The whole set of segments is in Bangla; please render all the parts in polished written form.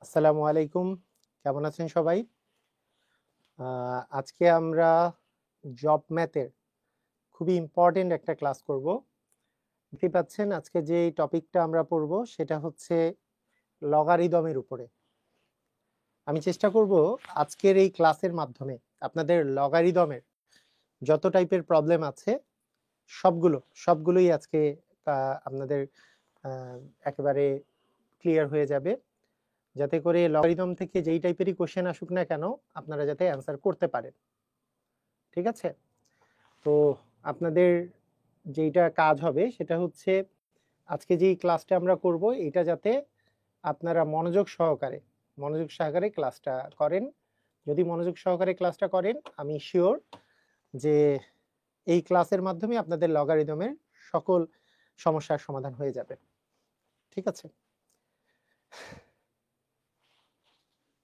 আসসালামু আলাইকুম, কেমন আছেন সবাই? আজকে আমরা জব ম্যাথের খুবই ইম্পর্টেন্ট একটা ক্লাস করব। দেখতে পাচ্ছেন আজকে যে টপিকটা আমরা পড়ব সেটা হচ্ছে লগারিদমের উপরে। আমি চেষ্টা করব আজকের এই ক্লাসের মাধ্যমে আপনাদের লগারিদমের যত টাইপের প্রবলেম আছে সবগুলোই আজকে আপনাদের একেবারে ক্লিয়ার হয়ে যাবে, যাতে করে লগারিদম থেকে যেই টাইপেরই কোশ্চেন আসুক না কেন আপনারা যাতে অ্যান্সার করতে পারেন। ঠিক আছে? তো আপনাদের যেইটা কাজ হবে সেটা হচ্ছে আজকে যেই ক্লাসটা আমরা করব এটা যাতে আপনারা মনোযোগ সহকারে ক্লাসটা করেন। যদি মনোযোগ সহকারে ক্লাসটা করেন আমি শিওর যে এই ক্লাসের মাধ্যমে আপনাদের লগারিদমের সকল সমস্যার সমাধান হয়ে যাবে। ঠিক আছে?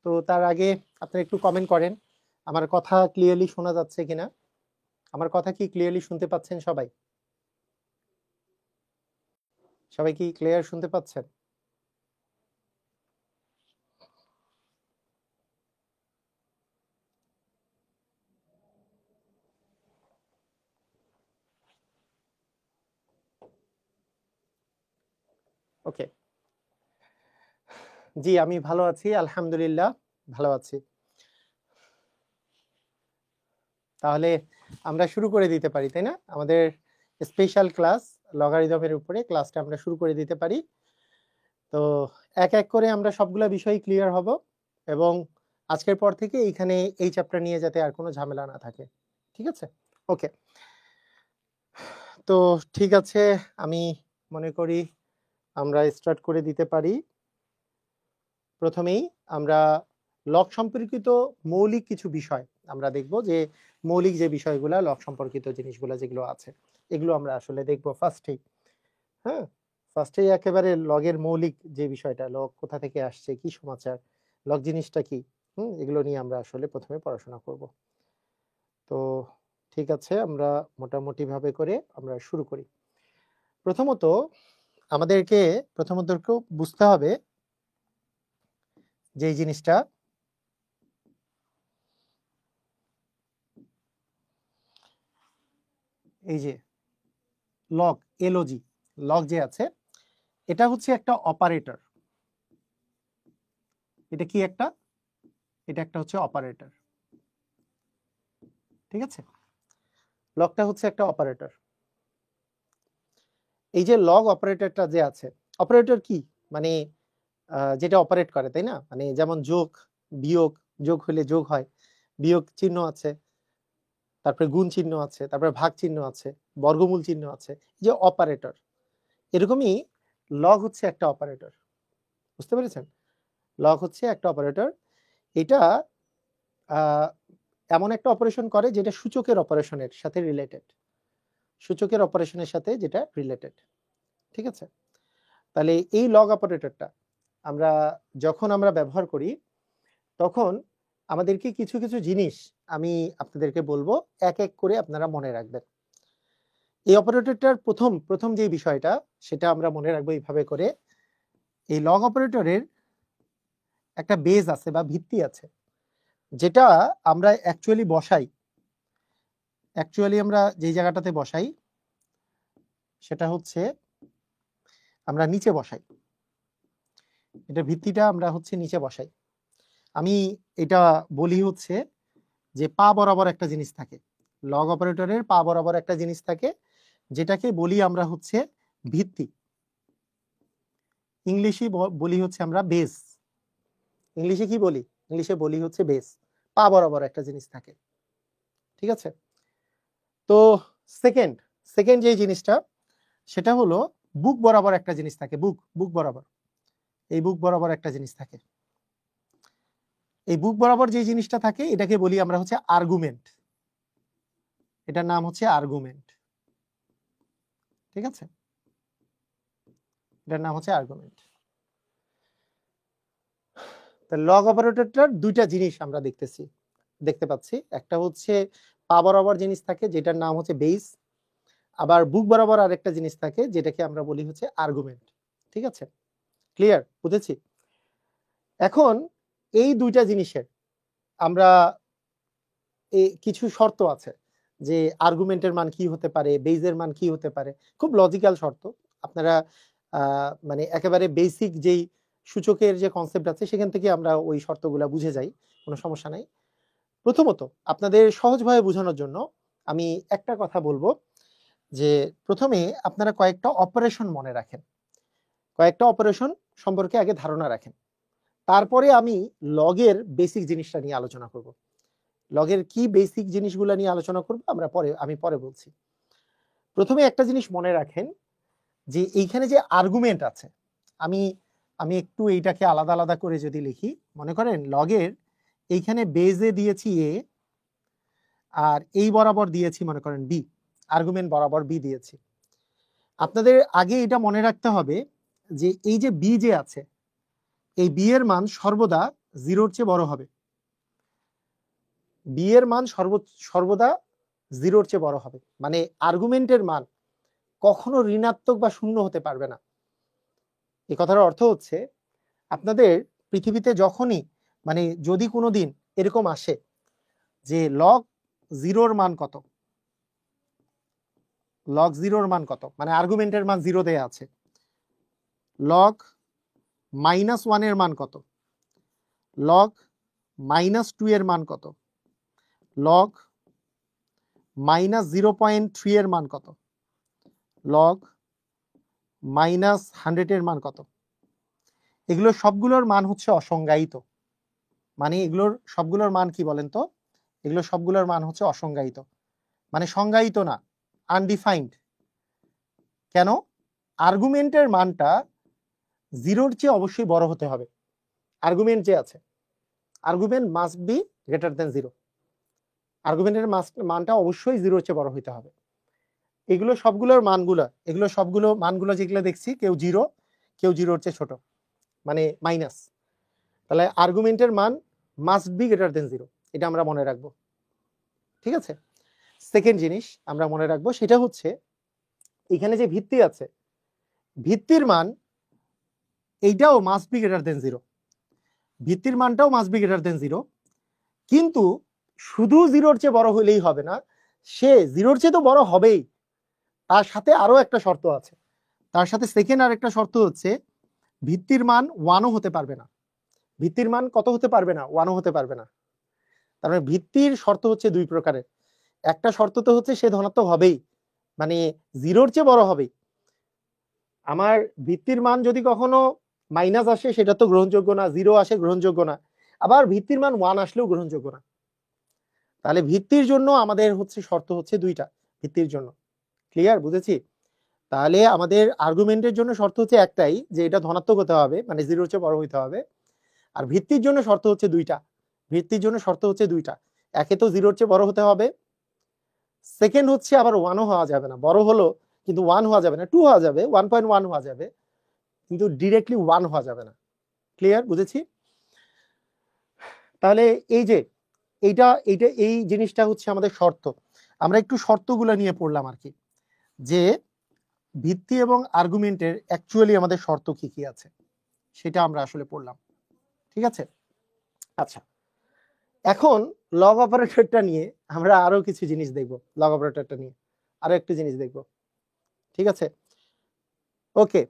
তো তার আগে আপনারা একটু কমেন্ট করেন আমার কথা ক্লিয়ারলি শোনা যাচ্ছে কিনা। আমার কথা কি ক্লিয়ারলি শুনতে পাচ্ছেন সবাই? সবাই কি ক্লিয়ার শুনতে পাচ্ছেন? ওকে, জি আমি ভালো আছি, আলহামদুলিল্লাহ ভালো আছি। তাহলে আমরা শুরু করে দিতে পারি, তাই না? আমাদের স্পেশাল ক্লাস লগারিদমের উপরে ক্লাসটা আমরা শুরু করে দিতে পারি। তো এক এক করে আমরা সবগুলা বিষয় ক্লিয়ার হব এবং আজকের পর থেকে এইখানে এই চ্যাপ্টার নিয়ে যাতে আর কোনো ঝামেলা না থাকে। ঠিক আছে? ওকে, তো ঠিক আছে, আমি মনে করি আমরা স্টার্ট করে দিতে পারি। প্রথমেই আমরা লগ সম্পর্কিত মৌলিক কিছু বিষয় আমরা দেখব, যে মৌলিক যে বিষয়গুলো লগ সম্পর্কিত জিনিসগুলো যেগুলো আছে এগুলো আমরা আসলে দেখব ফার্স্টেই। হ্যাঁ, ফার্স্টেই একেবারে লগের মৌলিক যে বিষয়টা, লগ কোথা থেকে আসছে, কি সমাচার, লগ জিনিসটা কি, এগুলো নিয়ে আমরা আসলে প্রথমে পড়াশোনা করব। তো ঠিক আছে, আমরা মোটামুটি ভাবে করে আমরা শুরু করি। প্রথমত আমাদেরকে বুঝতে হবে যে জিনিসটা, এই যে লগ, এলওজি, লগ যে আছে এটা হচ্ছে একটা অপারেটর। এটা কি একটা? এটা একটা হচ্ছে অপারেটর। ঠিক আছে, লগটা হচ্ছে একটা অপারেটর। এই যে লগ অপারেটরটা যে আছে, অপারেটর কি মানে যেটা অপারেট করে, তাই না? মানে যেমন যোগ বিয়োগ, যোগ হলে যোগ হয়, বিয়োগ চিহ্ন আছে, তারপরে গুণ চিহ্ন আছে, তারপরে ভাগ চিহ্ন আছে, বর্গমূল চিহ্ন আছে, যে অপারেটর। এরকমই লগ হচ্ছে একটা অপারেটর। বুঝতে পেরেছেন? লগ হচ্ছে একটা অপারেটর। এটা এমন একটা অপারেশন করে যেটা সূচকের অপারেশনের সাথে রিলেটেড, সূচকের অপারেশনের সাথে যেটা রিলেটেড। ঠিক আছে, তাহলে এই লগ অপারেটরটা আমরা যখন আমরা ব্যবহার করি তখন আমাদেরকে কিছু কিছু জিনিস আমি আপনাদেরকে বলবো, এক এক করে আপনারা মনে রাখবেন। এই অপারেটরটার প্রথম যে বিষয়টা সেটা আমরা মনে রাখবো এইভাবে করে, এই লগ অপারেটরের একটা বেজ আছে বা ভিত্তি আছে, যেটা আমরা অ্যাকচুয়ালি বসাই। আমরা যে জায়গাটাতে বসাই সেটা হচ্ছে আমরা নিচে বসাই। এটা ভিত্তিটা আমরা হচ্ছে নিচে বসাই। আমি এটা বলি হচ্ছে যে পা বরাবর একটা জিনিস থাকে, লগ অপারেটরের পা বরাবর একটা জিনিস থাকে, যেটাকে বলি আমরা হচ্ছে ভিত্তি। ইংলিশে বলি হচ্ছে আমরা বেস। ইংলিশে কি বলি? ইংলিশে বলি হচ্ছে বেস। পা বরাবর একটা জিনিস থাকে। ঠিক আছে, তো সেকেন্ড সেকেন্ড যে জিনিসটা সেটা হলো বুক বরাবর একটা জিনিস থাকে। বুক বরাবর, এই বুক বরাবর একটা জিনিস থাকে। এই বুক বরাবর যে জিনিসটা থাকে এটাকে বলি আমরা হচ্ছে আর্গুমেন্ট। এটার নাম হচ্ছে আর্গুমেন্ট। ঠিক আছে, এটার নাম হচ্ছে আর্গুমেন্ট। লগ অপারেটরটার দুইটা জিনিস আমরা দেখতে পাচ্ছি। একটা হচ্ছে পা বরাবর জিনিস থাকে যেটার নাম হচ্ছে বেস, আবার বুক বরাবর আরেকটা জিনিস থাকে যেটাকে আমরা বলি হচ্ছে আর্গুমেন্ট। ঠিক আছে, ক্লিয়ার? বুঝেছি? এখন এই দুইটা জিনিসের আমরা কিছু শর্ত আছে যে আর্গুমেন্টের মান কি হতে পারে, বেজের মান কি হতে পারে, খুব লজিক্যাল শর্ত। আপনারা মানে একেবারে বেসিক যেই সূচকের যে কনসেপ্ট আছে সেখান থেকে আমরা ওই শর্তগুলা বুঝে যাই, কোনো সমস্যা নাই। প্রথমত আপনাদের সহজভাবে বোঝানোর জন্য আমি একটা কথা বলবো যে প্রথমে আপনারা কয়েকটা অপারেশন মনে রাখেন, কয়েকটা অপারেশন সম্পর্কে আগে ধারণা রাখেন, তারপরে আমি লগের বেসিক জিনিসটা নিয়ে আলোচনা করব। লগের কি বেসিক জিনিসগুলো নিয়ে আলোচনা করব আমি পরে বলছি। প্রথমে একটা জিনিস মনে রাখেন যে এইখানে যে আর্গুমেন্ট আছে, আমি আমি একটু এইটাকে আলাদা আলাদা করে যদি লিখি, মনে করেন লগের এইখানে বেজে দিয়েছি এ, আর এই বরাবর দিয়েছি মনে করেন বি, আর্গুমেন্ট বরাবর বি দিয়েছি। আপনাদের আগে এটা মনে রাখতে হবে যে এই যে বি যে আছে, এই বি এর মান সর্বদা জিরোর চেয়ে বড় হবে। বি এর মান সর্বদা জিরোর চেয়ে বড় হবে, মানে আর্গুমেন্টের মান কখনো ঋণাত্মক বা শূন্য হতে পারবে না। এই কথার অর্থ হচ্ছে আপনাদের পৃথিবীতে যখনই মানে যদি কোনো দিন এরকম আসে যে লগ জিরোর মান কত, লগ জিরোর মান কত, মানে আর্গুমেন্টের মান জিরো দেয়া আছে, লগ মাইনাস ওয়ান এর মান কত, লগ মাইনাস টু এর মান কত, লগ মাইনাস 0.3 এর মান কত, লগ মাইনাস 100 এর মান কত, এগুলো সবগুলোর মান হচ্ছে অসংজ্ঞায়িত। মানে এগুলোর সবগুলোর মান কি বলেন তো? এগুলো সবগুলোর মান হচ্ছে অসংজ্ঞায়িত, মানে সংজ্ঞায়িত না, আনডিফাইন্ড। কেন? আর্গুমেন্টের মানটা জিরোর চেয়ে অবশ্যই বড় হতে হবে। আর্গুমেন্ট যে আছে, argument must be greater than zero, আর্গুমেন্টের মানটা অবশ্যই জিরোর চেয়ে বড় হইতে হবে। এগুলো সবগুলোর মানগুলো, এগুলো সবগুলো মানগুলো যেগুলো দেখছি, কেউ জিরো, কেউ জিরোর চেয়ে ছোট, মানে মাইনাস। তাহলে আর্গুমেন্টের মান must be greater than zero, এটা আমরা মনে রাখবো। ঠিক আছে? সেকেন্ড জিনিস আমরা মনে রাখবো সেটা হচ্ছে এখানে যে ভিত্তি আছে, ভিত্তির মান এইটাও must be greater than zero, ভিত্তির মানটাও must be greater than zero. কিন্তু শুধু জিরোর চেয়ে বড় হলেই হবে না, সে জিরোর চেয়ে তো বড় হবেই, তার সাথে আরো একটা শর্ত আছে। তার সাথে সেকেন্ড আর একটা শর্ত হচ্ছে ভিত্তির মান ওয়ানও হতে পারবে না। ভিত্তির মান কত হতে পারবে না? ওয়ানও হতে পারবে না। তার মানে ভিত্তির শর্ত হচ্ছে দুই প্রকারের। একটা শর্ত তো হচ্ছে সে ধনাত্মক হবেই, মানে জিরোর চেয়ে বড় হবেই। আমার ভিত্তির মান যদি কখনো মাইনাস আসে সেটা তো গ্রহণযোগ্য না, জিরো আসে গ্রহণযোগ্য না, আবার ভিত্তির মান ওয়ান আসলেও গ্রহণযোগ্য না। তাহলে ভিত্তির জন্য আমাদের হচ্ছে শর্ত হচ্ছে দুইটা, ভিত্তির জন্য। ক্লিয়ার? বুঝেছি? তাহলে আমাদের আর্গুমেন্টের জন্য শর্ত হচ্ছে একটাই, যে এটা ধনাত্মক হতে হবে, মানে জিরোর চেয়ে বড় হইতে হবে। আর ভিত্তির জন্য শর্ত হচ্ছে দুইটা, ভিত্তির জন্য শর্ত হচ্ছে দুইটা। একে তো জিরোর চেয়ে বড় হতে হবে, সেকেন্ড হচ্ছে আবার ওয়ানও হওয়া যাবে না, বড় হলো কিন্তু ওয়ান হওয়া যাবে না, টু হওয়া যাবে, 1.1 হওয়া যাবে, কিন্তু ডিরেক্টলি ওয়ান হওয়া যাবে না। ক্লিয়ার? বুঝেছি? তাহলে এই যে এইটা এইটা এই জিনিসটা হচ্ছে আমাদের শর্ত। আমরা একটু শর্তগুলো নিয়ে পড়লাম আর কি, যে ভিত্তি এবং আর্গুমেন্টের অ্যাকচুয়ালি আমাদের শর্ত কি কি আছে সেটা আমরা আসলে পড়লাম। ঠিক আছে? আচ্ছা, এখন লগ অপারেটরটা নিয়ে আমরা আরো কিছু জিনিস দেখব, লগ অপারেটরটা নিয়ে আরো একটু জিনিস দেখব। ঠিক আছে? ওকে,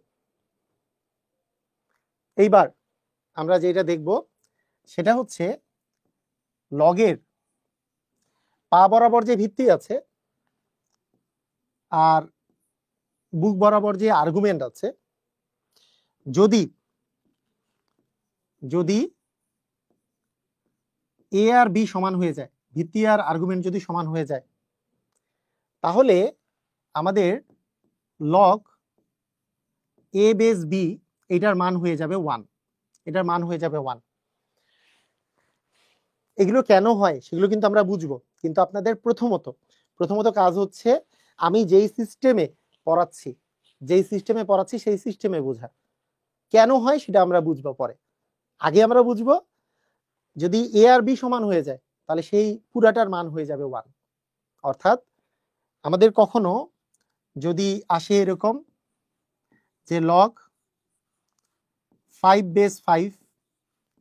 এইবার আমরা যেটা দেখব সেটা হচ্ছে লগের পা বরাবর যে ভিত্তি আছে আর বুক বরাবর যে আর্গুমেন্ট আছে, যদি যদি এ আর বি সমান হয়ে যায়, ভিত্তি আর আর্গুমেন্ট যদি সমান হয়ে যায়, তাহলে আমাদের লগ এ বেস বি এটার মান হয়ে যাবে ওয়ান, এটার মান হয়ে যাবে ওয়ান। এগুলো কেন হয় সেগুলো কিন্তু আমরা বুঝবো, কিন্তু আপনাদের প্রথমত কাজ হচ্ছে আমি যেই সিস্টেমে পড়াচ্ছি সেই সিস্টেমে বোঝা। কেন হয় সেটা আমরা বুঝবো পরে, আগে আমরা বুঝবো যদি এ আর বি সমান হয়ে যায় তাহলে সেই পুরাটার মান হয়ে যাবে ওয়ান। অর্থাৎ আমাদের কখনো যদি আসে এরকম যে লগ 5 বেস 5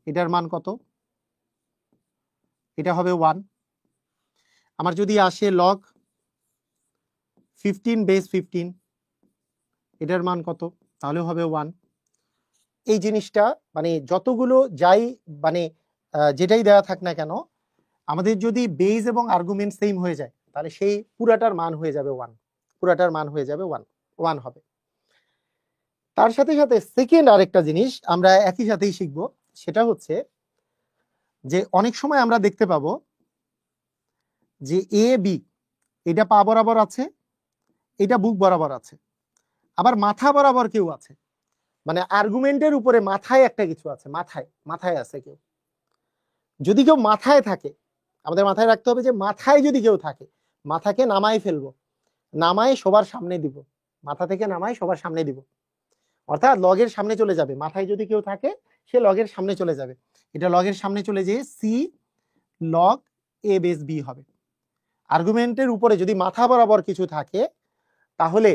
এটার মান কত? এটা হবে 1। আমার যদি আসে লগ 15 বেস 15, এটার মান কত? তাহলে হবে 1। এই জিনিসটা মানে যতগুলো যাই মানে যেটাই দেওয়া থাক না কেন, আমাদের যদি বেস এবং আর্গুমেন্ট সেম হয়ে যায় তাহলে সেই পুরাটার মান হয়ে যাবে 1, পুরাটার মান হয়ে যাবে 1 হবে। তার সাথে সাথে সেকেন্ড আরেকটা জিনিস আমরা একই সাথেই শিখবো, সেটা হচ্ছে যে অনেক সময় আমরা দেখতে পাবো যে এ বি এটা পা বরাবর আছে, এটা বুক বরাবর আছে, আবার মাথা বরাবর কেউ আছে, মানে আর্গুমেন্টের উপরে মাথায় একটা কিছু আছে, মাথায় আছে কেউ। যদি কেউ মাথায় থাকে, আমাদের মাথায় রাখতে হবে যে মাথায় যদি কেউ থাকে, মাথাকে নামায় ফেলবো, নামায় সবার সামনে দিব, মাথা থেকে নামায় সবার সামনে দিব, অর্থাৎ লগের সামনে চলে যাবে। মাথায় যদি কেউ থাকে সে লগের সামনে চলে যাবে, এটা লগের সামনে চলে যেয়ে সি লগ এ বেস বি হবে। আর্গুমেন্টের উপরে যদি মাথা বরাবর কিছু থাকে তাহলে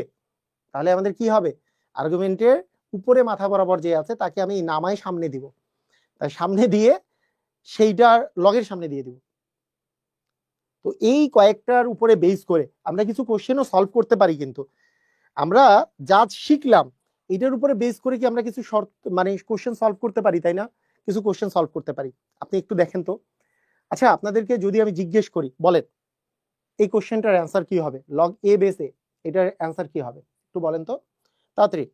আমাদের কি হবে? আর্গুমেন্টের উপরে মাথা বরাবর যে আছে তাকে আমি নামায় সামনে দিব, তাই সামনে দিয়ে সেইটার লগের সামনে দিয়ে দিব। তো এই কয়েকটার উপরে বেস করে আমরা কিছু কোশ্চেনও সলভ করতে পারি, কিন্তু আমরা যা শিখলাম এটার উপরে বেস করে কি আমরা কিছু শর্ট মানে কোশ্চেন সলভ করতে পারি, তাই না? কিছু কোশ্চেন সলভ করতে পারি। আপনি একটু দেখেন তো। আচ্ছা, আপনাদেরকে যদি আমি জিজ্ঞেস করি, বলেন এই কোশ্চেনটার অ্যান্সার কি হবে? লগ এ বেস এ, এটার অ্যান্সার কি হবে একটু বলেন তো, তাড়াতাড়ি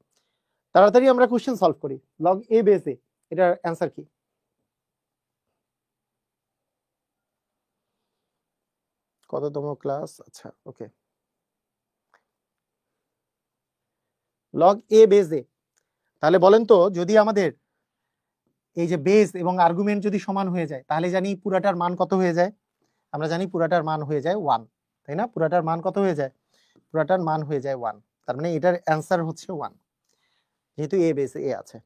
তাড়াতাড়ি আমরা কোশ্চেন সলভ করি। লগ এ বেস এ, এটার অ্যান্সার কি? কততম ক্লাস? আচ্ছা, ওকে। লগ এ বেস এ, তাহলে বলেন তো, যদি আমাদের এই যে বেস এবং আর্গুমেন্ট যদি সমান হয়ে যায় তাহলে জানি পুরাটার মান কত হয়ে যায়? আমরা জানি পুরাটার মান হয়ে যায় 1, তাই না? পুরাটার মান কত হয়ে যায়? পুরাটার মান হয়ে যায় 1। তার মানে এটার অ্যান্সার হচ্ছে 1, যেহেতু এ বেস এ আছে।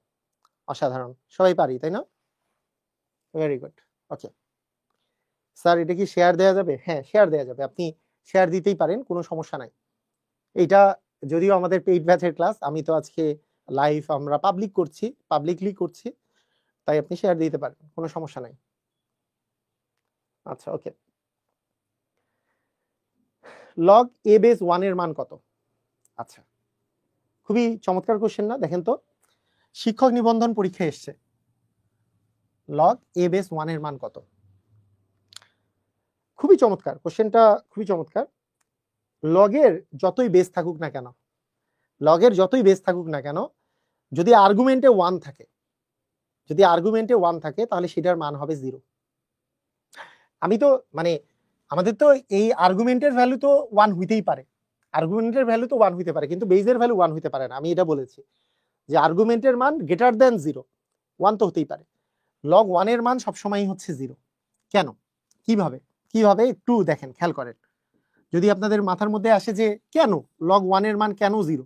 অসাধারণ, সবাই পারি, তাই না? ভেরি গুড, ওকে। স্যার এটা কি শেয়ার দেওয়া যাবে? হ্যাঁ, শেয়ার দেওয়া যাবে, আপনি শেয়ার দিতেই পারেন, কোনো সমস্যা নাই। এইটা যদিও আমাদের পেইড ব্যাচের ক্লাস, আমি তো আজকে লাইভ আমরা পাবলিকলি করছি, তাই আপনি শেয়ার দিতে পারেন, কোনো সমস্যা নাই। আচ্ছা, ওকে। লগ এ বেস 1 এর মান কত? আচ্ছা, খুবই চমৎকার কোশ্চেন না? দেখেন তো, শিক্ষক নিবন্ধন পরীক্ষা এসছে, লগ এ বেস 1 এর মান কত? খুবই চমৎকার কোশ্চেনটা, খুবই চমৎকার। লগের যতই বেস থাকুক না কেন, লগের যতই বেস থাকুক না কেন, যদি আর্গুমেন্টে 1 থাকে, যদি আর্গুমেন্টে 1 থাকে তাহলে সেটার মান হবে 0। আমি তো মানে আমাদের তো এই আর্গুমেন্টের ভ্যালু তো 1 হইতেই পারে, আর্গুমেন্টের ভ্যালু তো 1 হইতে পারে, কিন্তু বেসের ভ্যালু 1 হইতে পারে না। আমি এটা বলেছি যে আর্গুমেন্টের মান গ্রেটার দেন 0, 1 তো হতেই পারে। লগ 1 এর মান সবসময় হচ্ছে 0। কেন? কিভাবে কিভাবে একটু দেখেন, খেয়াল করেন। যদি আপনাদের মাথার মধ্যে আসে যে কেন লগ 1 এর মান কেন 0,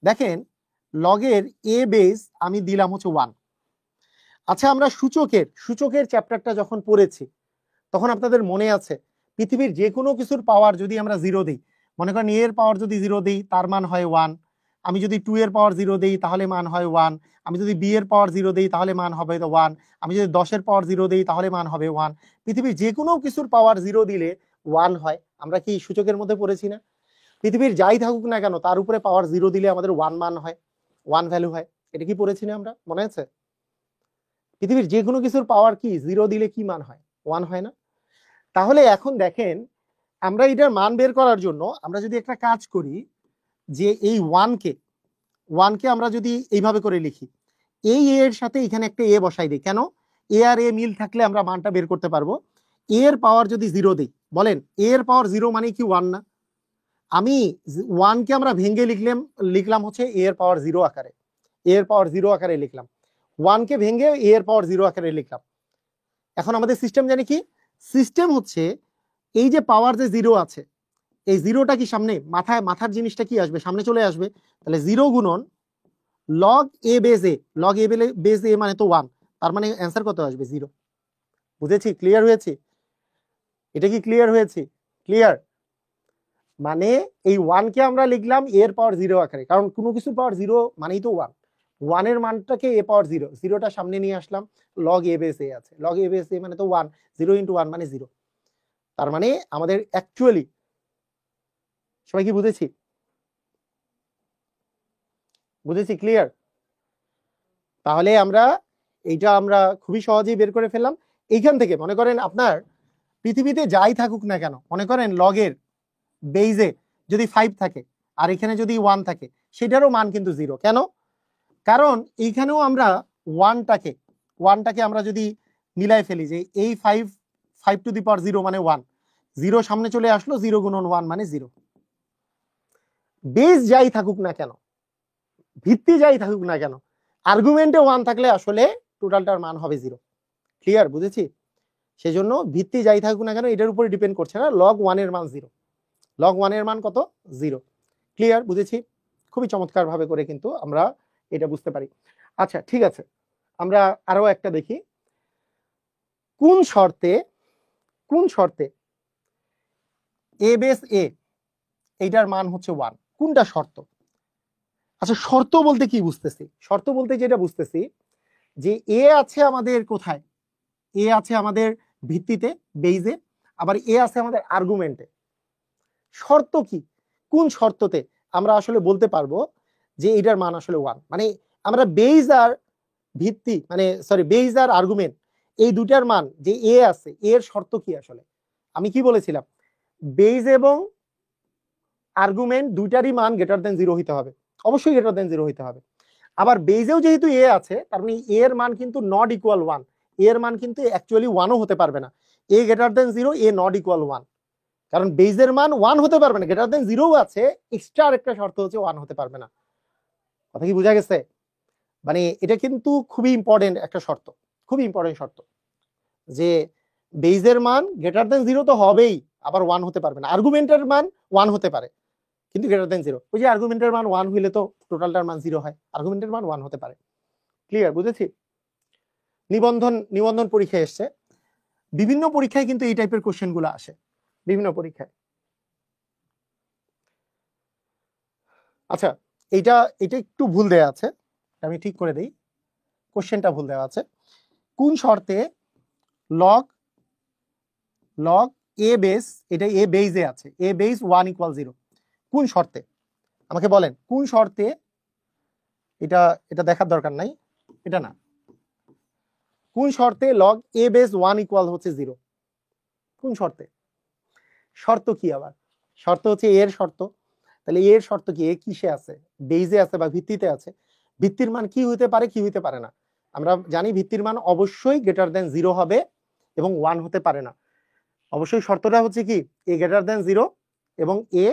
দেখেন লগের এ বেস আমি দিলাম হচ্ছে 1। আচ্ছা, আমরা সূচকের চ্যাপ্টারটা যখন পড়েছি তখন আপনাদের মনে আছে পৃথিবীর যে কোনো কিছুর পাওয়ার যদি আমরা 0 দিই, মনে করেন এ এর পাওয়ার যদি 0 দিই তার মান হয় 1, আমি যদি 2 এর পাওয়ার 0 দিই তাহলে মান হয় 1, আমি যদি বি এর পাওয়ার 0 দিই তাহলে মান হবে 1, আমি যদি 10 এর পাওয়ার 0 দিই তাহলে মান হবে 1। পৃথিবীর যে কোনো কিছুর পাওয়ার 0 দিলে 1 হয়। আমরা কি সূচকের মধ্যে পড়েছি না? পৃথিবীর যাই থাকুক না কেন তার উপরে পাওয়ার 0 দিলে আমাদের 1 মান হয়, 1 ভ্যালু হয়। এটা কি পড়েছি না আমরা? মনে আছে? পৃথিবীর যে কোনো কিছুর পাওয়ার কি 0 দিলে কি মান হয়? 1 হয় না? তাহলে এখন দেখেন, আমরা এটার মান বের করার জন্য আমরা যদি একটা কাজ করি, যে এই 1 কে আমরা যদি এইভাবে করে লিখি, এই এ এর সাথে এখানে একটা এ বসাই দিই, কেন? এ আর এ মিল থাকলে আমরা মানটা বের করতে পারবো। এ এর পাওয়ার যদি 0 দিই, বলেন এ এর পাওয়ার 0 মানে কি 1 না? আমি 1 কে আমরা ভেঙে লিখলাম হচ্ছে এ এর পাওয়ার 0 আকারে, এ এর পাওয়ার 0 আকারে লিখলাম, 1 কে ভেঙে এ এর পাওয়ার 0 আকারে লিখলাম। এখন আমাদের সিস্টেম জানি কি? সিস্টেম হচ্ছে এই যে পাওয়ার যে 0 আছে, এই 0টা কি সামনে মাথার জিনিসটা কি আসবে? সামনে চলে আসবে। তাহলে 0 গুণন লগ এ বেস এ, লগ এ বেস এ মানে তো 1, তার মানে অ্যান্সার কত আসবে? 0। বুঝেছি? ক্লিয়ার হয়েছে? এটা কি ক্লিয়ার হয়েছে? ক্লিয়ার? মানে এই 1 কে আমরা লিখলাম এর পাওয়ার 0 আকারে, কারণ কোনো কিছুর পাওয়ার 0 মানেই তো 1, ওয়ানের মানটাকে এ পাওয়ার জিরো, জিরোটা সামনে নিয়ে আসলাম, লগ এ বেস এ আছে, লগ এ বেস এ মানে তো ওয়ান, জিরো ইন্টু ওয়ান মানে জিরো। তার মানে আমাদের অ্যাকচুয়ালি, সবাই কি বুঝেছি? বুঝেছি? ক্লিয়ার? তাহলে আমরা এইটা আমরা খুবই সহজেই বের করে ফেললাম। এইখান থেকে মনে করেন আপনার পৃথিবীতে যাই থাকুক না কেন, মনে করেন লগের বেইজে যদি 5 থাকে আর এখানে যদি 1 থাকে, সেটারও মান কিন্তু জিরো। কেন? কারণ এইখানেও আমরা ওয়ানটাকে আমরা যদি মিলাই ফেলি, যে এই 5 টু দি পাওয়ার 0 মানে 1, 0 সামনে চলে আসলো, 0 গুণন 1 মানে 0। বেস যাই থাকুক না কেন, ভিত্তি যাই থাকুক না কেন, আর্গুমেন্টে 1 থাকলে আসলে টোটালটার মান হবে 0। ক্লিয়ার? বুঝেছি? সেজন্য ভিত্তি যাই থাকুক না কেন এটার উপরে ডিপেন্ড করছে না, লগ 1 এর মান 0, লগ 1 এর মান কত? 0। ক্লিয়ার? বুঝেছি? খুবই চমৎকার ভাবে করে কিন্তু আমরা এটা বুঝতে পারি। আচ্ছা ঠিক আছে, আমরা আরো একটা দেখি, কোন শর্তে এ বেস এ এইটার মান হচ্ছে 1, কোনটা শর্ত? আচ্ছা শর্ত বলতে কি বুঝতেছি? শর্ত বলতে যেটা বুঝতেছি যে এ আছে আমাদের কোথায়, এ আছে আমাদের ভিত্তিতে বেইজে, আবার এ আছে আমাদের আর্গুমেন্টে। শর্ত কি? কোন শর্ততে আমরা আসলে বলতে পারবো যে এটার মান আসলে 1? মানে আমরা বেইজ আর ভিত্তি, মানে সরি বেইজ আর আর্গুমেন্ট, এই দুটার মান যে এ আছে, এর শর্ত কি আসলে? আমি কি বলেছিলাম? বেইজ এবং আর্গুমেন্ট দুইটারই মান গ্রেটার দেন 0 হইতে হবে, অবশ্যই গ্রেটার দেন 0 হইতে হবে। আবার বেইজেও যেহেতু এ আছে, তার মানে এর মান কিন্তু নট ইকুয়াল 1, এর মান কিন্তু অ্যাকচুয়ালি 1ও হতে পারবে না। A greater than 0, A not equal 1, কারণ বেইজের মান 1 হতে পারবে না, গ্রেটার দেন 0 আছে, এক্সট্রা আরেকটা শর্ত হচ্ছে 1 হতে পারবে না। কথা কি বোঝা গেছে? মানে এটা কিন্তু খুবই ইম্পর্টেন্ট একটা শর্ত, খুবই ইম্পর্টেন্ট শর্ত, যে বেইজের মান গ্রেটার দেন 0 তো হবেই, আবার 1 হতে পারবে না। আর্গুমেন্টের মান 1 হতে পারে কিন্তু গ্রেটার দেন 0, ওই যে আর্গুমেন্টের মান 1 হইলে তো টোটালটার মান 0 হয়, আর্গুমেন্টের মান 1 হতে পারে। ক্লিয়ার? বুঝেছি? নিবন্ধন পরীক্ষায় এসছে, বিভিন্ন পরীক্ষায় কিন্তু এই টাইপের কোশ্চেন গুলো আসে, বিভিন্ন পরীক্ষায়। আচ্ছা এটা একটু ভুল দেয়া আছে, আমি ঠিক করে দেই, কোশ্চেনটা ভুল দেওয়া আছে। কোন শর্তে লগ এ বেস, এটা এ বেইজে আছে, এ বেস 1 ইকুয়াল 0, কোন শর্তে? আমাকে বলেন কোন শর্তে? এটা দেখার দরকার নাই, এটা না, কোন শর্তে লগ এ বেস 1 ইকুয়াল হচ্ছে 0? কোন শর্তে? শর্ত কি আবার? শর্ত হচ্ছে এর শর্ত। তাহলে এর শর্ত কি? এ কিসে আছে? বেইজে আছে বা ভিত্তিতে আছে। ভিত্তির মান কি হইতে পারে, কি হইতে পারে না? আমরা জানি ভিত্তির মান অবশ্যই গ্রেটার দেন 0 হবে এবং 1 হতে পারে না। অবশ্যই শর্তটা হচ্ছে কি? এ গ্রেটার দেন 0 এবং এ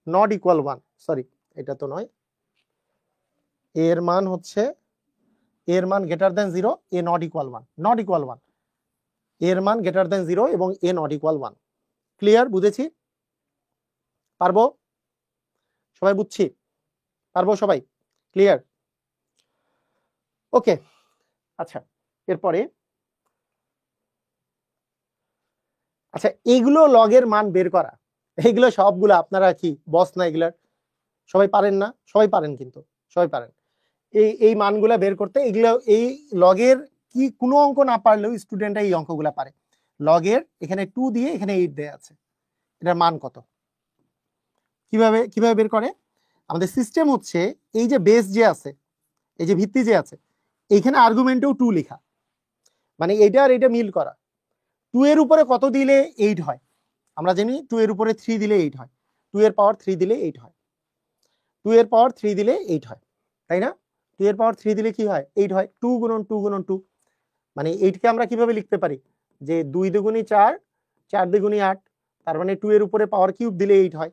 নট ইকুয়াল 1, সরি এটা তো নয়, এর মান হচ্ছে, এর মান greater than 0, A not equal 1, not equal 1, এর মান গ্রেটার দেন 0 এবং এ নট ইকুয়াল 1। ক্লিয়ার? বুঝেছি? পারবো? সবাই বুঝছি? পারবো সবাই? ক্লিয়ার? ওকে। আচ্ছা এরপরে, আচ্ছা এইগুলো লগের মান বের করা, এইগুলো সবগুলো আপনারা কি বস না এগুলার? সবাই পারেন না? সবাই পারেন, কিন্তু সবাই পারেন এই মানগুলা বের করতে। এগুলো এই লগের কি কোনো অঙ্ক না পারলেও স্টুডেন্টরা এই অঙ্কগুলা পারে। লগের এখানে 2 দিয়ে এখানে 8 দেয়া আছে, এটার মান কত? কিভাবে বের করে? আমাদের সিস্টেম হচ্ছে এই যে বেস যে আছে, এই যে ভিত্তি যে আছে, এইখানে আর্গুমেন্টেও 2 লেখা, মানে এইটা আর এটা মিল করা। 2 এর উপরে কত দিলে 8 হয়? আমরা জানি 2 এর উপরে 3 দিলে 8 হয়, 2 এর পাওয়ার 3 দিলে 8 হয়, 2 এর পাওয়ার 3 দিলে 8 হয়, তাই না? 2 এর পাওয়ার 3 দিলে কি হয়? 8 হয়। 2 গুণন 2 গুণন 2, মানে 8 কে আমরা কিভাবে লিখতে পারি? যে 2 দুগুণী 4, 4 দুগুণী 8, তার মানে 2 এর উপরে পাওয়ার কিউব দিলে 8 হয়।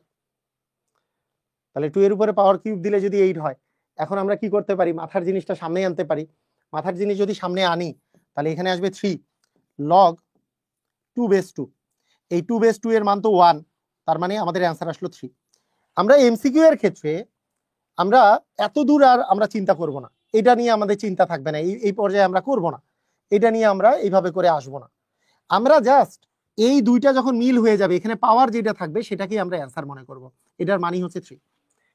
তাহলে 2 এর উপরে পাওয়ার কিউব দিলে যদি 8 হয়, এখন আমরা কি করতে পারি? মাথার জিনিসটা সামনে আনতে পারি। মাথার জিনিস যদি সামনে আনি, তাহলে এখানে আসবে 3 লগ 2 বেস 2, এই 2 বেস 2 এর মান তো 1, তার মানে আমাদের অ্যান্সার আসলো 3। আমরা এমসিকিউ এর ক্ষেত্রে আমরা এত দূর আর আমরা চিন্তা করব না, এটা নিয়ে আমাদের চিন্তা থাকবে না, এই পর্যায়ে আমরা করব না, এটা নিয়ে আমরা এইভাবে করে আসব না। আমরা জাস্ট এই দুইটা যখন মিল হয়ে যাবে, এখানে পাওয়ার যেটা থাকবে সেটাকেই আমরা অ্যান্সার মনে করব, এটার মানই হচ্ছে 3।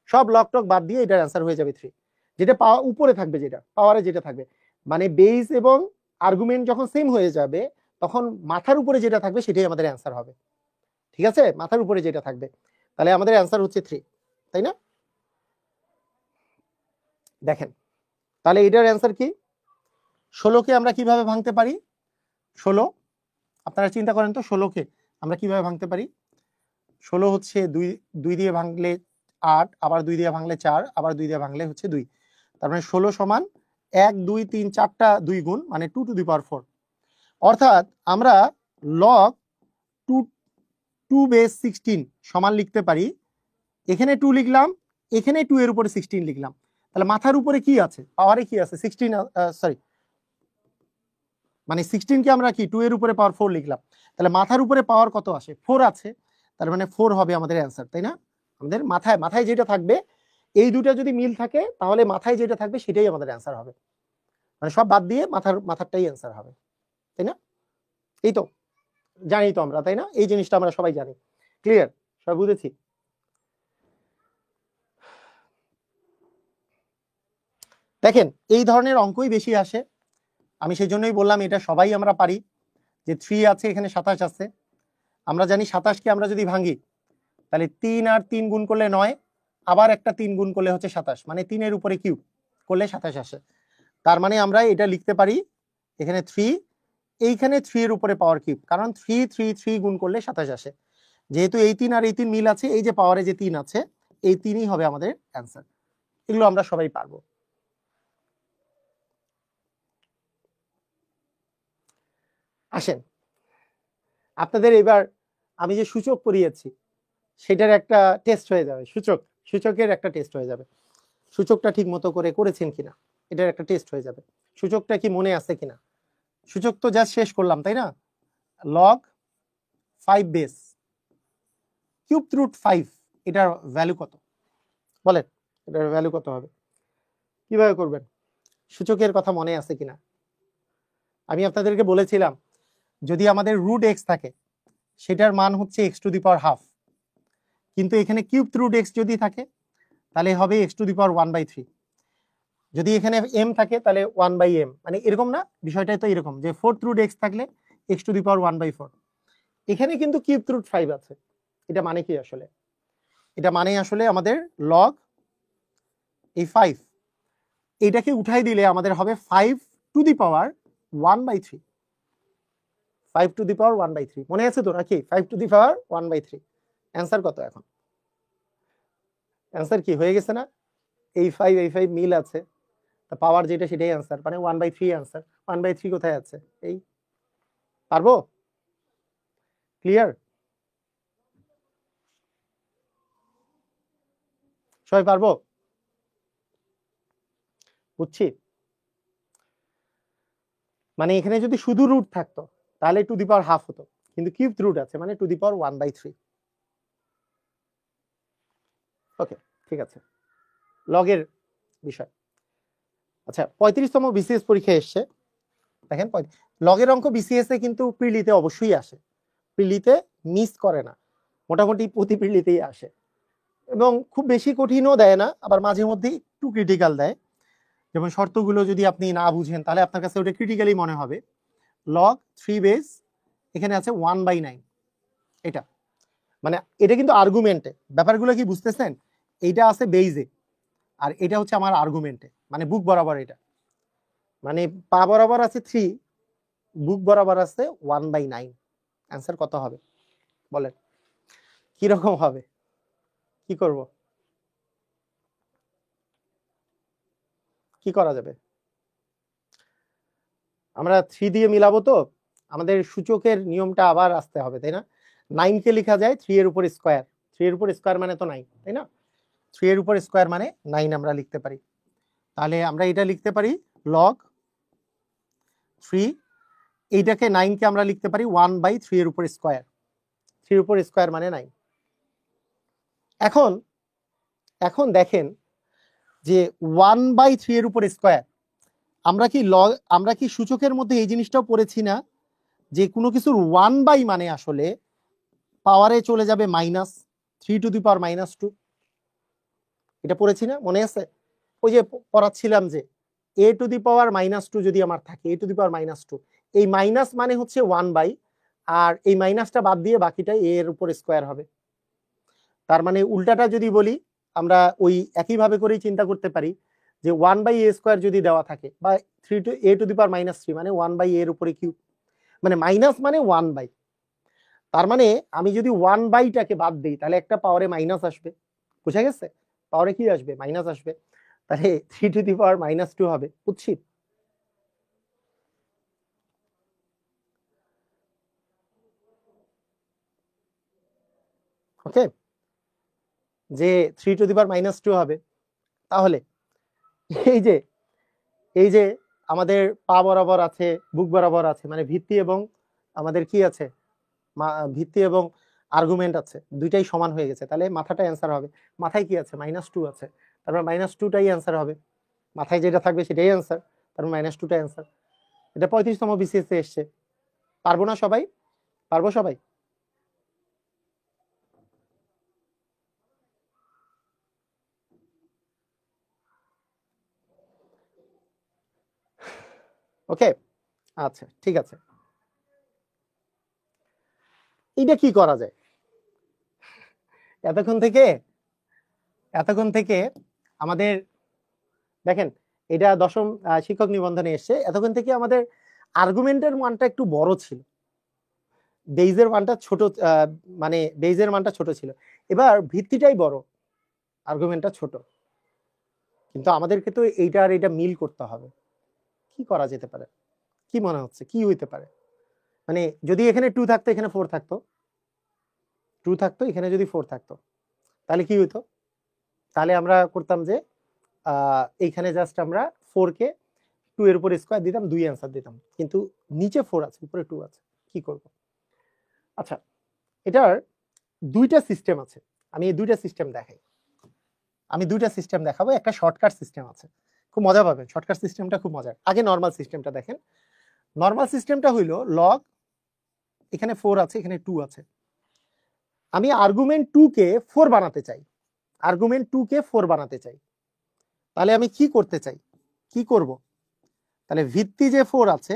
সব লক টক বাদ দিয়ে এটার অ্যান্সার হয়ে যাবে 3। যেটা পাওয়া উপরে থাকবে, যেটা পাওয়ারে যেটা থাকবে, মানে বেস এবং আর্গুমেন্ট যখন সেম হয়ে যাবে তখন মাথার উপরে যেটা থাকবে সেটাই আমাদের অ্যান্সার হবে। ঠিক আছে, মাথার উপরে যেটা থাকবে, তাহলে আমাদের অ্যান্সার হচ্ছে 3, তাই না? দেখেন তাহলে এটার অ্যান্সার কি? 16কে আমরা কিভাবে ভাঙতে পারি? 16, আপনারা চিন্তা করেন তো 16কে আমরা কিভাবে ভাঙতে পারি? 16 হচ্ছে 2 দিয়ে ভাঙলে 8, আবার 2 দিয়ে ভাঙলে 4, আবার 2 দিয়ে ভাঙলে হচ্ছে 2, তার মানে 16 সমান 1 2 3 4টা 2 গুণ, মানে 2 টু দি পাওয়ার 4। অর্থাৎ আমরা লগ 2 বেস 16 সমান লিখতে পারি, এখানে 2 লিখলাম, এখানে 2 এর উপরে 16 লিখলাম, তাহলে মাথার উপরে কি আছে? পাওয়ারে কি আছে? 16, সরি, মানে 16 কে আমরা কি 2 এর উপরে পাওয়ার 4 লিখলাম, তাহলে মাথার উপরে পাওয়ার কত আসে? 4 আছে, তার মানে 4 হবে আমাদের অ্যান্সার, তাই না? আমাদের মাথায় মাথায় যেটা থাকবে, এই দুটো যদি মিল থাকে তাহলে মাথায় যেটা থাকবে সেটাই আমাদের অ্যান্সার হবে, মানে সব বাদ দিয়ে মাথারটাই অ্যান্সার হবে, তাই না? এই তো জানি তো আমরা, তাই না? এই জিনিসটা আমরা সবাই জানি। ক্লিয়ার? সবাই বুঝেছি? দেখেন এই ধরনের অঙ্কই বেশি আসে, আমি সেই জন্যই বললাম এটা সবাই আমরা পারি, যে 3 আছে, এখানে 27 আছে, আমরা জানি 27কে আমরা যদি ভাঙি তাহলে 3 আর 3 গুণ করলে 9, আবার একটা 3 গুণ করলে হচ্ছে 27, মানে 3 এর উপরে কিউব করলে 27 আসে। তার মানে আমরা এটা লিখতে পারি এখানে 3, এইখানে 3 এর উপরে পাওয়ার কিউব, কারণ 3 3 3 গুণ করলে 27 আসে, যেহেতু এই 3 আর এই 3 মিল আছে, এই যে পাওয়ারে যে 3 আছে, এই 3ই হবে আমাদের অ্যান্সার। এগুলো আমরা সবাই পারবো। আসেন আপনাদের এবার আমি যে সূচক করিয়েছি সেটার একটা টেস্ট হয়ে যাবে, সূচকের একটা টেস্ট হয়ে যাবে, সূচকটা ঠিক মতো করে করেছেন কিনা এটার একটা টেস্ট হয়ে যাবে, সূচকটা কি মনে আছে কিনা। সূচক তো জাস্ট শেষ করলাম, তাই না? লগ 5 বেস কিউব রুট 5, এটার ভ্যালু কত বলেন? এটার ভ্যালু কত হবে? কিভাবে করবেন? সূচকের কথা মনে আছে কিনা? আমি আপনাদেরকে বলেছিলাম যদি আমাদের রুট এক্স থাকে সেটার মান হচ্ছে x to the power half, কিন্তু এখানে কিউব রুট এক্স যদি থাকে তাহলে হবে এক্স টু দি পাওয়ার 1/3, যদি এখানে এম থাকে তাহলে 1/m, মানে এরকম না, বিষয়টা তো এরকম যে 4th রুট এক্স থাকলে এক্স টু দি পাওয়ার 1/4, এখানে কিন্তু কিউব রুট 5 আছে, এটা মানে কি আসলে? এটা মানে আসলে আমাদের লগ এই 5, এটাকে উঠাই দিলে আমাদের হবে 5 to the power 1/3, 5 to the পাওয়ার 1/3, মনে আছে তো নাকি? 5 টু দি পাওয়ার 1/3, অ্যান্সার কত এখন? অ্যান্সার কি হয়ে গেছে না? এই 5 মিল আছে, পাওয়ার যেটা সেটাই অ্যান্সার, মানে 1/3 অ্যান্সার। 1/3 কোথায় আছে? এই, পারবো? ক্লিয়ার? সবাই পারবো? বুঝছি। মানে এখানে যদি শুধু রুট থাকতো তাহলে টু দি পাওয়ার হাফ হতো, কিন্তু কিউব রুট আছে মানে টু দি পাওয়ার 1/3। ওকে, ঠিক আছে, লগের বিষয়। আচ্ছা 35তম বিসিএস পরীক্ষা এসছে, দেখেন লগের অঙ্ক বিসিএস এ কিন্তু প্রিলিতে অবশ্যই আসে, প্রিলিতে মিস করে না, মোটামুটি প্রতি প্রিলিতেই আসে, এবং খুব বেশি কঠিনও দেয় না, আবার মাঝে মধ্যে একটু ক্রিটিক্যাল দেয়, যেমন শর্তগুলো যদি আপনি না বুঝেন তাহলে আপনার কাছে ওটা ক্রিটিক্যালি মনে হবে। লগ 3 বেস, এখানে আছে 1/9, এটা মানে এটা কিন্তু আর্গুমেন্টে, ব্যাপারগুলো কি বুঝতেছেন? এইটা আছে বেইজে আর এটা হচ্ছে আমার আর্গুমেন্টে, মানে বুক বরাবর, এটা মানে পা বরাবর আছে 3, বুক বরাবর আছে 1/9, অ্যান্সার কত হবে বলেন? কি রকম হবে? কি করব? কি করা যাবে? আমরা 3 দিয়ে মিলাবো তো, আমাদের সূচকের নিয়মটা আবার আসতে হবে, তাই না? 9 কে লেখা যায় 3 এর উপর স্কয়ার, 3 এর উপর স্কয়ার মানে তো 9, তাই না? 3 এর উপর স্কয়ার মানে 9 আমরা লিখতে পারি, তাহলে আমরা এটা লিখতে পারি লগ 3, এইটাকে 9 কে আমরা লিখতে পারি 1/3 এর উপর স্কয়ার, 3 এর উপর স্কয়ার মানে 9। এখন এখন দেখেন যে 1/3 এর উপর স্কয়ার, আমরা কি সূচকের মধ্যে এই জিনিসটাও পড়েছি না যে কোনো কিছুর 1/, মানে আসলে পাওয়ারে চলে যাবে -3 টু দি পাওয়ার -2, এটা পড়েছি না, মনে আছে? ওই যে পড়াচ্ছিলাম যে a টু দি পাওয়ার -2 যদি আমার থাকে, a টু দি পাওয়ার -2, এই মাইনাস মানে হচ্ছে 1/, আর এই মাইনাসটা বাদ দিয়ে বাকিটাই a এর উপর স্কয়ার হবে। তার মানে উল্টাটা যদি বলি, আমরা ওই একইভাবে করেই চিন্তা করতে পারি যে 1/a² যদি দেওয়া থাকে, বা 3 টু a টু দি পাওয়ার -3 মানে 1/a এর উপরে কিউব, মানে মাইনাস মানে 1/, তার মানে আমি যদি 1/টাকে বাদ দিই তাহলে একটা পাওয়ারে মাইনাস আসবে, বুঝা গেছে? পাওয়ারে কি আসবে? মাইনাস আসবে, তাহলে 3 টু দি পাওয়ার -2 হবে, বুঝছি? ওকে, যে 3 টু দি পাওয়ার -2 হবে। তাহলে এই যে এই যে আমাদের পা বরাবর আছে, বুক বরাবর আছে, মানে ভিত্তি এবং আমাদের কি আছে, ভিত্তি এবং আর্গুমেন্ট আছে, দুইটাই সমান হয়ে গেছে, তাহলে মাথাটা অ্যান্সার হবে। মাথায় কি আছে? -2 আছে, তারপর -2টাই অ্যান্সার হবে, মাথায় যেটা থাকবে সেটাই অ্যান্সার, তারপর -2টা অ্যান্সার। এটা 35তম বিসিএস এ এসছে। পারবো না সবাই? পারবো সবাই? ওকে, আচ্ছা ঠিক আছে। এইটা কি করা যায়? এতক্ষণ থেকে আমাদের দেখেন, এটা 10ম শিক্ষক নিবন্ধনে এসছে। এতক্ষণ থেকে আমাদের আর্গুমেন্টের মানটা একটু বড় ছিল, বেইজের মানটা ছোট, মানে বেইজের মানটা ছোট ছিল। এবার ভিত্তিটাই বড়, আর্গুমেন্টটা ছোট, কিন্তু আমাদেরকে তো এইটা আর এটা মিল করতে হবে। কি করা যেতে পারে? কি মনে হচ্ছে কি হইতে পারে? মানে যদি এখানে 2 থাকতো, এখানে 4 থাকতো, 2 থাকতো, এখানে যদি 4 থাকতো, তাহলে কি হইতো? তাহলে আমরা করতাম যে এইখানে জাস্ট আমরা 4 কে 2 এর উপর স্কয়ার দিতাম, 2 অ্যান্সার দিতাম, কিন্তু নিচে 4 আছে, উপরে 2 আছে, কি করব? আচ্ছা, এটার দুইটা সিস্টেম আছে, আমি এই দুইটা সিস্টেম দেখাই। আমি দুইটা সিস্টেম দেখাবো, একটা শর্টকাট সিস্টেম আছে, খুব মজা পাবেন, শর্টকাট সিস্টেমটা খুব মজার। আগে নরমাল সিস্টেমটা দেখেন। নরমাল সিস্টেমটা হইলো লগ, এখানে 4 আছে, এখানে 2 আছে, আমি আর্গুমেন্ট 2 কে 4 বানাতে চাই, আর্গুমেন্ট 2 কে 4 বানাতে চাই, তাহলে আমি কি করতে চাই, কি করব? তাহলে ভিত্তি যে 4 আছে,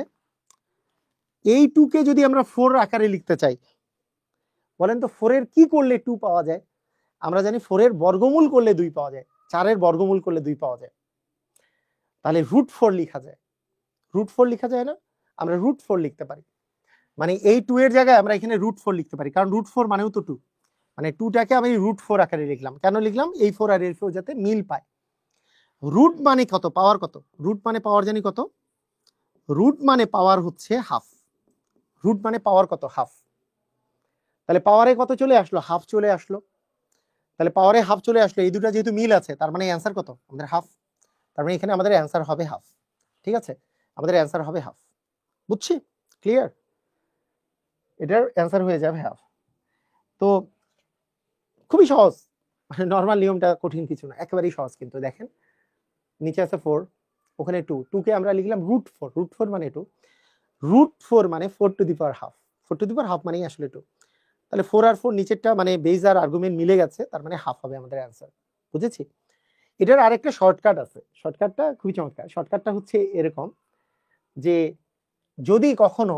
এই 2 কে যদি আমরা 4 আকারে লিখতে চাই, বলেন তো 4 এর কি করলে 2 পাওয়া যায়? আমরা জানি 4 এর বর্গমূল করলে 2 পাওয়া যায়, 4 এর বর্গমূল করলে 2 পাওয়া যায়, তাহলে √4 লিখা যায়, √4 লিখা যায় না? আমরা √4 লিখতে পারি, মানে এই 2 এর জায়গায় আমরা এখানে √4 লিখতে পারি, কারণ √4 মানেও তো 2, মানে 2টাকে আমি √4 আকারে লিখলাম। কেন লিখলাম? এই 4 আর এই 4 যাতে মিল পায়। রুট মানে কত? পাওয়ার কত? রুট মানে পাওয়ার জানি কত? রুট মানে পাওয়ার হচ্ছে হাফ, রুট মানে পাওয়ার কত? হাফ। তাহলে পাওয়ারে কত চলে আসলো? হাফ চলে আসলো। তাহলে পাওয়ারে হাফ চলে আসলো, এই দুটো যেহেতু মিল আছে, তার মানে অ্যান্সার কত? আমাদের হাফ, তার মানে এখানে আমাদের অ্যান্সার হবে হাফ। ঠিক আছে, আমাদের অ্যান্সার হবে হাফ, বুঝছি? ক্লিয়ার? এটার অ্যান্সার হয়ে যাবে হাফ। তো খুবই সহজ, মানে নর্মাল নিয়মটা কঠিন কিছু না, একেবারেই সহজ। কিন্তু দেখেন, নিচে আছে 4, ওখানে 2, 2 কে আমরা লিখলাম √4, √4 মানে 2, √4 মানে 4 to the power half, 4 to the power half মানেই আসলে 2, তাহলে 4 আর 4 নিচেরটা মানে বেজ আর আর্গুমেন্ট মিলে গেছে, তার মানে হাফ হবে আমাদের অ্যান্সার, বুঝেছি? এটার আরেকটা শর্টকাট আছে, শর্টকাটটা খুবই চমৎকার। শর্টকাটটা হচ্ছে এরকম যে যদি কখনো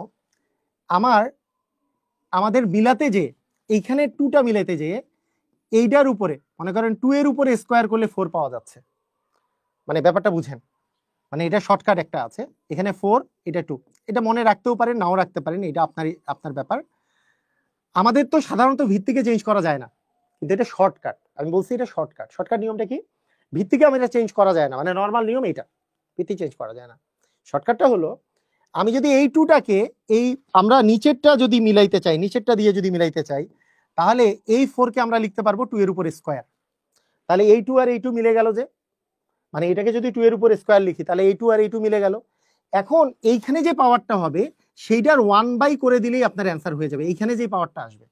আমাদের মিলাতে যে এইখানে 2টা মিলাতে যে এইটার উপরে মনে করেন 2 এর উপরে স্কয়ার করলে 4 পাওয়া যাচ্ছে, মানে ব্যাপারটা বুঝেন, মানে এটা শর্টকাট একটা আছে, এখানে 4, এটা 2, এটা মনে রাখতেও পারেন, নাও রাখতে পারেন, এটা আপনার ব্যাপার। আমাদের তো সাধারণত ভিত্তিকে চেঞ্জ করা যায় না, কিন্তু এটা শর্টকাট, আমি বলছি এটা শর্টকাট। শর্টকাট নিয়মটা কি? ভিত্তিকে আমাদের চেঞ্জ করা যায় না, মানে নর্মাল নিয়ম এটা, ভিত্তি চেঞ্জ করা যায় না। শর্টকাটটা হলো, আমি যদি এই 2টাকে এই আমরা নিচেরটা যদি মিলাইতে চাই, নিচেরটা দিয়ে যদি মিলাইতে চাই, তাহলে এই 4 কে আমরা লিখতে পারবো 2 এর উপর স্কয়ার, তাহলে এই 2 আর এই 2 মিলে গেল, যে মানে এটাকে যদি 2 এর উপর স্কয়ার লিখি, তাহলে এই 2 আর এই 2 মিলে গেল। এখন এইখানে যে পাওয়ারটা হবে সেইটার 1/, করে দিলেই আপনার অ্যান্সার হয়ে যাবে। এইখানে যে পাওয়ারটা আসবে,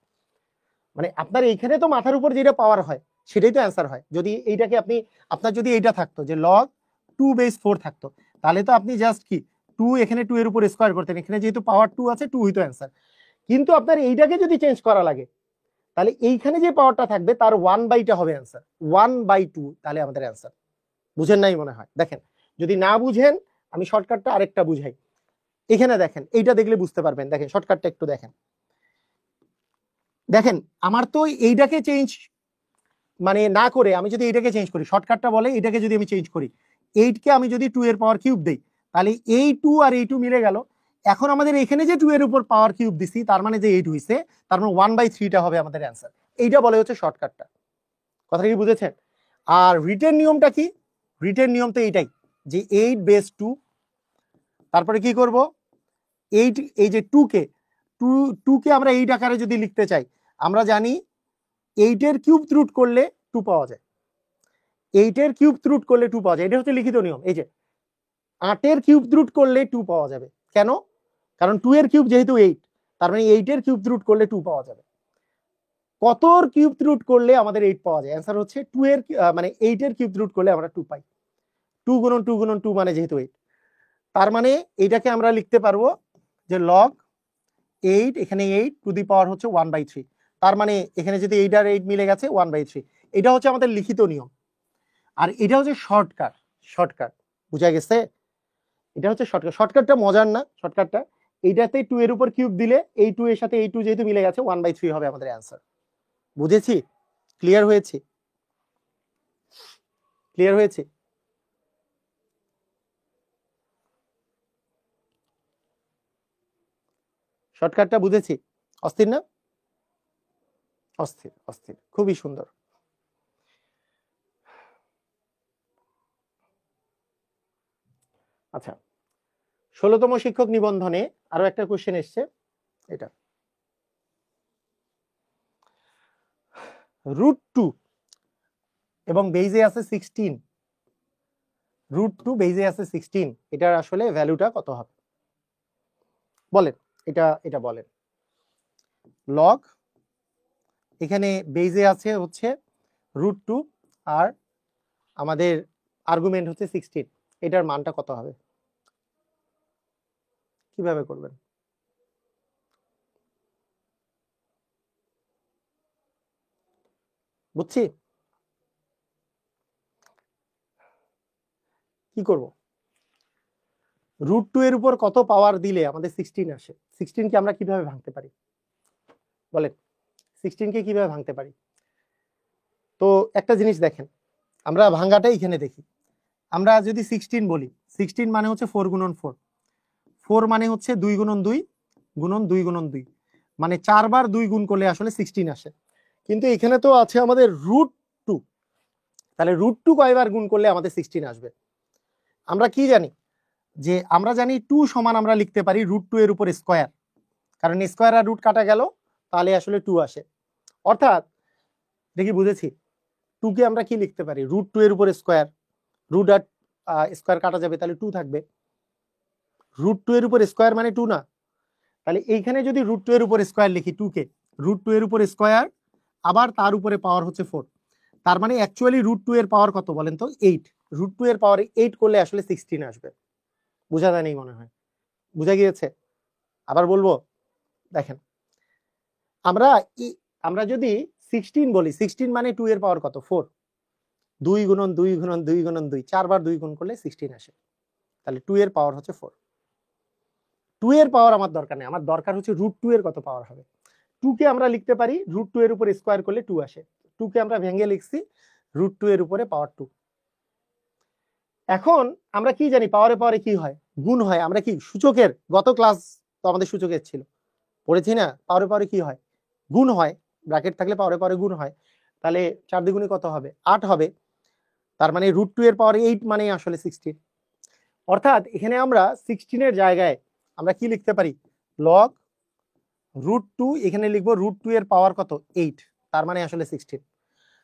মানে আপনার এইখানে তো মাথার উপর যেটা পাওয়ার হয় সেটাই তো অ্যান্সার হয়। যদি এইটাকে আপনার যদি এইটা থাকতো যে log 2/4 থাকতো, তাহলে তো আপনি জাস্ট কি 2, এখানে 2 এর উপর স্কয়ার করতেন, এখানে যেহেতু পাওয়ার 2 আছে 2 হইতো অ্যান্সার। কিন্তু আপনার এইটাকে যদি চেঞ্জ করা লাগে, তাহলে এইখানে যে পাওয়ারটা থাকবে তার 1/টা হবে অ্যান্সার, 1/2, তাহলে আমাদের অ্যান্সার, বুঝেন নাই মনে হয়। দেখেন, যদি না বুঝেন আমি শর্টকাটটা আরেকটা বুঝাই। এখানে দেখেন, এইটা দেখলে বুঝতে পারবেন। দেখেন শর্টকাটটা একটু দেখেন। দেখেন আমার তো এইটাকে চেঞ্জ মানে না করে আমি যদি এইটাকে চেঞ্জ করি, শর্টকাটটা বলে এটাকে যদি আমি চেঞ্জ করি, 8 কে আমি যদি 2 এর পাওয়ার কিউব দেই, তাহলে এই 2 আর এই 2 মিলে গেল। এখন আমাদের এখানে যে 2 এর উপর পাওয়ার কিউব দিছি, তার মানে যে 8 হইছে, তার মানে 1/3টা হবে আমাদের অ্যান্সার। এইটা বলে হচ্ছে শর্টকাটটা। কথা কি বুঝেছেন? আর রিটেন নিয়মটা কি? রিটেন নিয়ম তো এইটাই যে 8 বেস 2, তারপরে কি করব, 8 এই যে 2 কে আমরা 8 আকারে যদি লিখতে চাই, আমরা জানি 8 এর কিউব রুট করলে 2 পাওয়া যায়। 8 এর কিউব রুট করলে 2 পাওয়া যায়, এটা হচ্ছে লিখিত নিয়ম। এই যে 8 এর কিউব রুট করলে 2 পাওয়া যাবে। কেন? কারণ 2 এর কিউব যেহেতু 8, তার মানে 8 এর কিউব রুট করলে 2 পাওয়া যাবে। কতর কিউব রুট করলে আমাদের 8 পাওয়া যায়? অ্যান্সার হচ্ছে 2 এর মানে 8 এর কিউব রুট করলে আমরা 2 পাই। 2 গুণন 2 গুণন 2 মানে যেহেতু 8, তার মানে এইটাকে আমরা লিখতে পারবো যে লগ 8, এখানে 8 টু দি পাওয়ার হচ্ছে 1/3। তার মানে এখানে যদি 8 আর 8 মিলে গেছে 1/3। এটা হচ্ছে আমাদের লিখিত নিয়ম। আর এটা হচ্ছে শর্টকাট। শর্টকাট বুঝা গেছে? এটা হচ্ছে শর্টকাট। শর্টকাটটা মজার না? শর্টকাটটা এইটাতে 2 এর উপর কিউব দিলে এই 2 এর সাথে এই 2 যেহেতু মিলে গেছে 1/3 হবে আমাদের অ্যান্সার। বুঝেছি? ক্লিয়ার হয়েছে? ক্লিয়ার হয়েছে? শর্টকাটটা বুঝেছি? অস্থির না? অস্থির, অস্থির, খুবই সুন্দর। আচ্ছা, 16তম শিক্ষক নিবন্ধনে আরো একটা কোশ্চেন এসছে, এটা √2 এবং বেইজে আছে 16। √2 বেইজে আছে 16, এটার আসলে ভ্যালুটা কত হবে বলেন? এটা বলেন। লগ এখানে বেইজে আছে হচ্ছে √2 আর আমাদের আর্গুমেন্ট হচ্ছে 16, এটার মানটা কত হবে? কিভাবে করবেন? বুঝছি, কি করব? √2 এর উপর কত পাওয়ার দিলে আমাদের 16 আসে? 16 কে আমরা কিভাবে ভাঙতে পারি বলেন? 16 কে কিভাবে ভাঙতে পারি? তো একটা জিনিস দেখেন, আমরা ভাঙাটা এখানে দেখি। আমরা যদি 16 বলি, 16 মানে হচ্ছে 4 গুণন 4, 4 মানে হচ্ছে 2 গুণন 2 গুণন 2 গুণন 2, মানে 4 বার 2 গুণ করলে আসলে 16 আসে। কিন্তু এখানে তো আছে আমাদের √2, তাহলে √2 কয়বার গুণ করলে আমাদের 16 আসবে? আমরা কি জানি যে আমরা জানি 2 সমান আমরা লিখতে পারি √2 এর উপর স্কয়ার, কারণ স্কয়ার আর রুট কাটা গেল, তাহলে আসলে 2 আসে। অর্থাৎ দেখি বুঝেছি, 2 কে আমরা কি লিখতে পারি? √2 এর উপর স্কয়ার, রুট আর স্কয়ার কাটা যাবে, তাহলে 2 থাকবে। √2 এর উপর স্কয়ার মানে 2 না? তাহলে এইখানে যদি √2 এর উপর স্কয়ার লিখি 2 কে, √2 এর উপর স্কয়ার আবার তার উপরে পাওয়ার হচ্ছে 4, তার মানে অ্যাকচুয়ালি √2 এর পাওয়ার কত বলেন তো? 8। √2 এর পাওয়ার 8 করলে আসলে 16 আসবে। বুঝা যায় নাই মনে হয়? বুঝা গিয়েছে? আবার বলবো, দেখেন আমরা আমরা যদি 16 বলি, 16 মানে 2 এর পাওয়ার কত? 4। 2 গুণন 2 গুণন 2 গুণন 2, 4 বার 2 গুণ করলে 16 আসে। তাহলে 2 এর পাওয়ার হচ্ছে 4। 2 এর পাওয়ার আমার দরকার নেই, আমার দরকার হচ্ছে √2 এর কত পাওয়ার হবে। 2 কে আমরা লিখতে পারি √2 এর উপর স্কয়ার করলে 2 আসে। 2 কে আমরা ভেঙে লিখছি √2 এর উপরে পাওয়ার 2। এখন আমরা কি জানি পাওয়ারে পাওয়ারে কি হয়? গুণ হয়। আমরা কি সূচকের গত ক্লাস তো আমাদের সূচকের ছিল, পড়েছি না? পাওয়ারে পাওয়ারে কি হয়? গুণ হয়। ব্র্যাকেট থাকলে পাওয়ারে পাওয়ারে গুণ হয়। তাহলে 4 দ্বিগুণে কত হবে? 8 হবে। তার মানে √2 এর পাওয়ার 8 মানে আসলে 16। অর্থাৎ এখানে আমরা 16 এর জায়গায় আমরা কি লিখতে পারি? লগ √2, এখানে লিখবো √2 এর পাওয়ার কত? 8, তার মানে আসলে 16।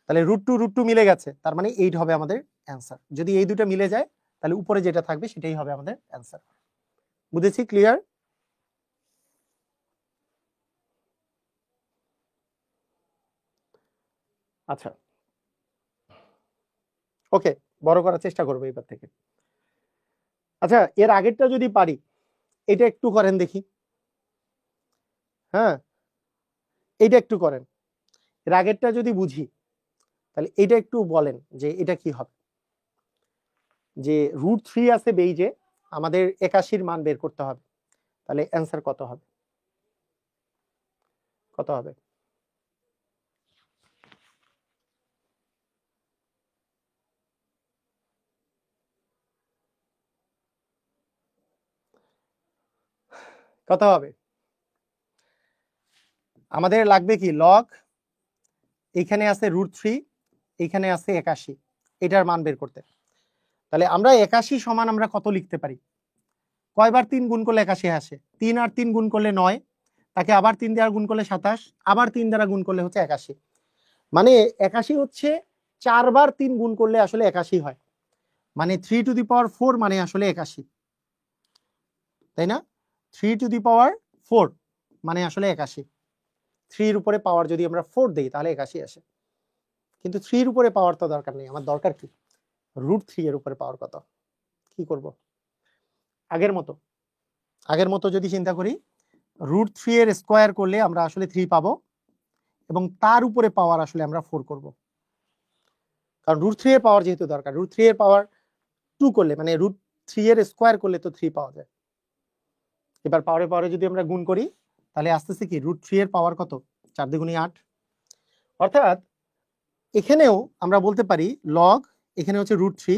তাহলে √2 মিলে গেছে, তার মানে 8 হবে আমাদের অ্যান্সার। যদি এই দুটো মিলে যায় তাহলে উপরে যেটা থাকবে সেটাই হবে আমাদের অ্যান্সার। বুঝেছি? ক্লিয়ার? আচ্ছা, ওকে, বড় করার চেষ্টা করবো এবার থেকে। আচ্ছা, এর আগেরটা যদি পারি, এটা একটু করেন দেখি। হ্যাঁ, এইটা একটু করেন। এর আগেরটা যদি বুঝি, তাহলে এটা একটু বলেন যে এটা কি হবে। যে √3 আছে বেইজে, আমাদের 81 মান বের করতে হবে। তাহলে অ্যান্সার কত হবে? কত হবে? কত হবে? আমাদের লাগবে কি? লগ, এখানে আছে √3, এখানে আছে 81, এটার মান বের করতে। তাহলে আমরা 81 সমান আমরা কত লিখতে পারি? কয়বার 3 গুণ করলে 81 আসে? 3 আর 3 গুণ করলে 9, তাকে আবার 3 দ্বারা গুণ করলে 27, আবার 3 দ্বারা গুণ করলে হচ্ছে 81। মানে 81 হচ্ছে 4 বার 3 গুণ করলে আসলে 81 হয়। মানে 3⁴ মানে আসলে 81, তাই না? 3⁴ মানে আসলে 81। 3 এর উপরে পাওয়ার যদি আমরা 4 দেই তাহলে 81 আসে। কিন্তু 3 এর উপরে পাওয়ার তো দরকার নেই, আমার দরকার কি? √3 এর উপরে পাওয়ার কত? কি করব? আগের মতো যদি চিন্তা করি, √3 এর স্কয়ার করলে আমরা আসলে 3 পাবো, এবং তার উপরে পাওয়ার আসলে আমরা 4 করব। কারণ √3 এর পাওয়ার যেহেতু দরকার, √3 এর পাওয়ার 2 করলে মানে √3 এর স্কয়ার করলে তো 3 পাওয়া যায়। এবার পাওয়ারে যদি আমরা গুণ করি তাহলে আসতেছে কি? √3 এর পাওয়ার কত? 4 দ্বিগুণে 8। অর্থাৎ এখানেও আমরা বলতে পারি লগ, এখানে হচ্ছে √3,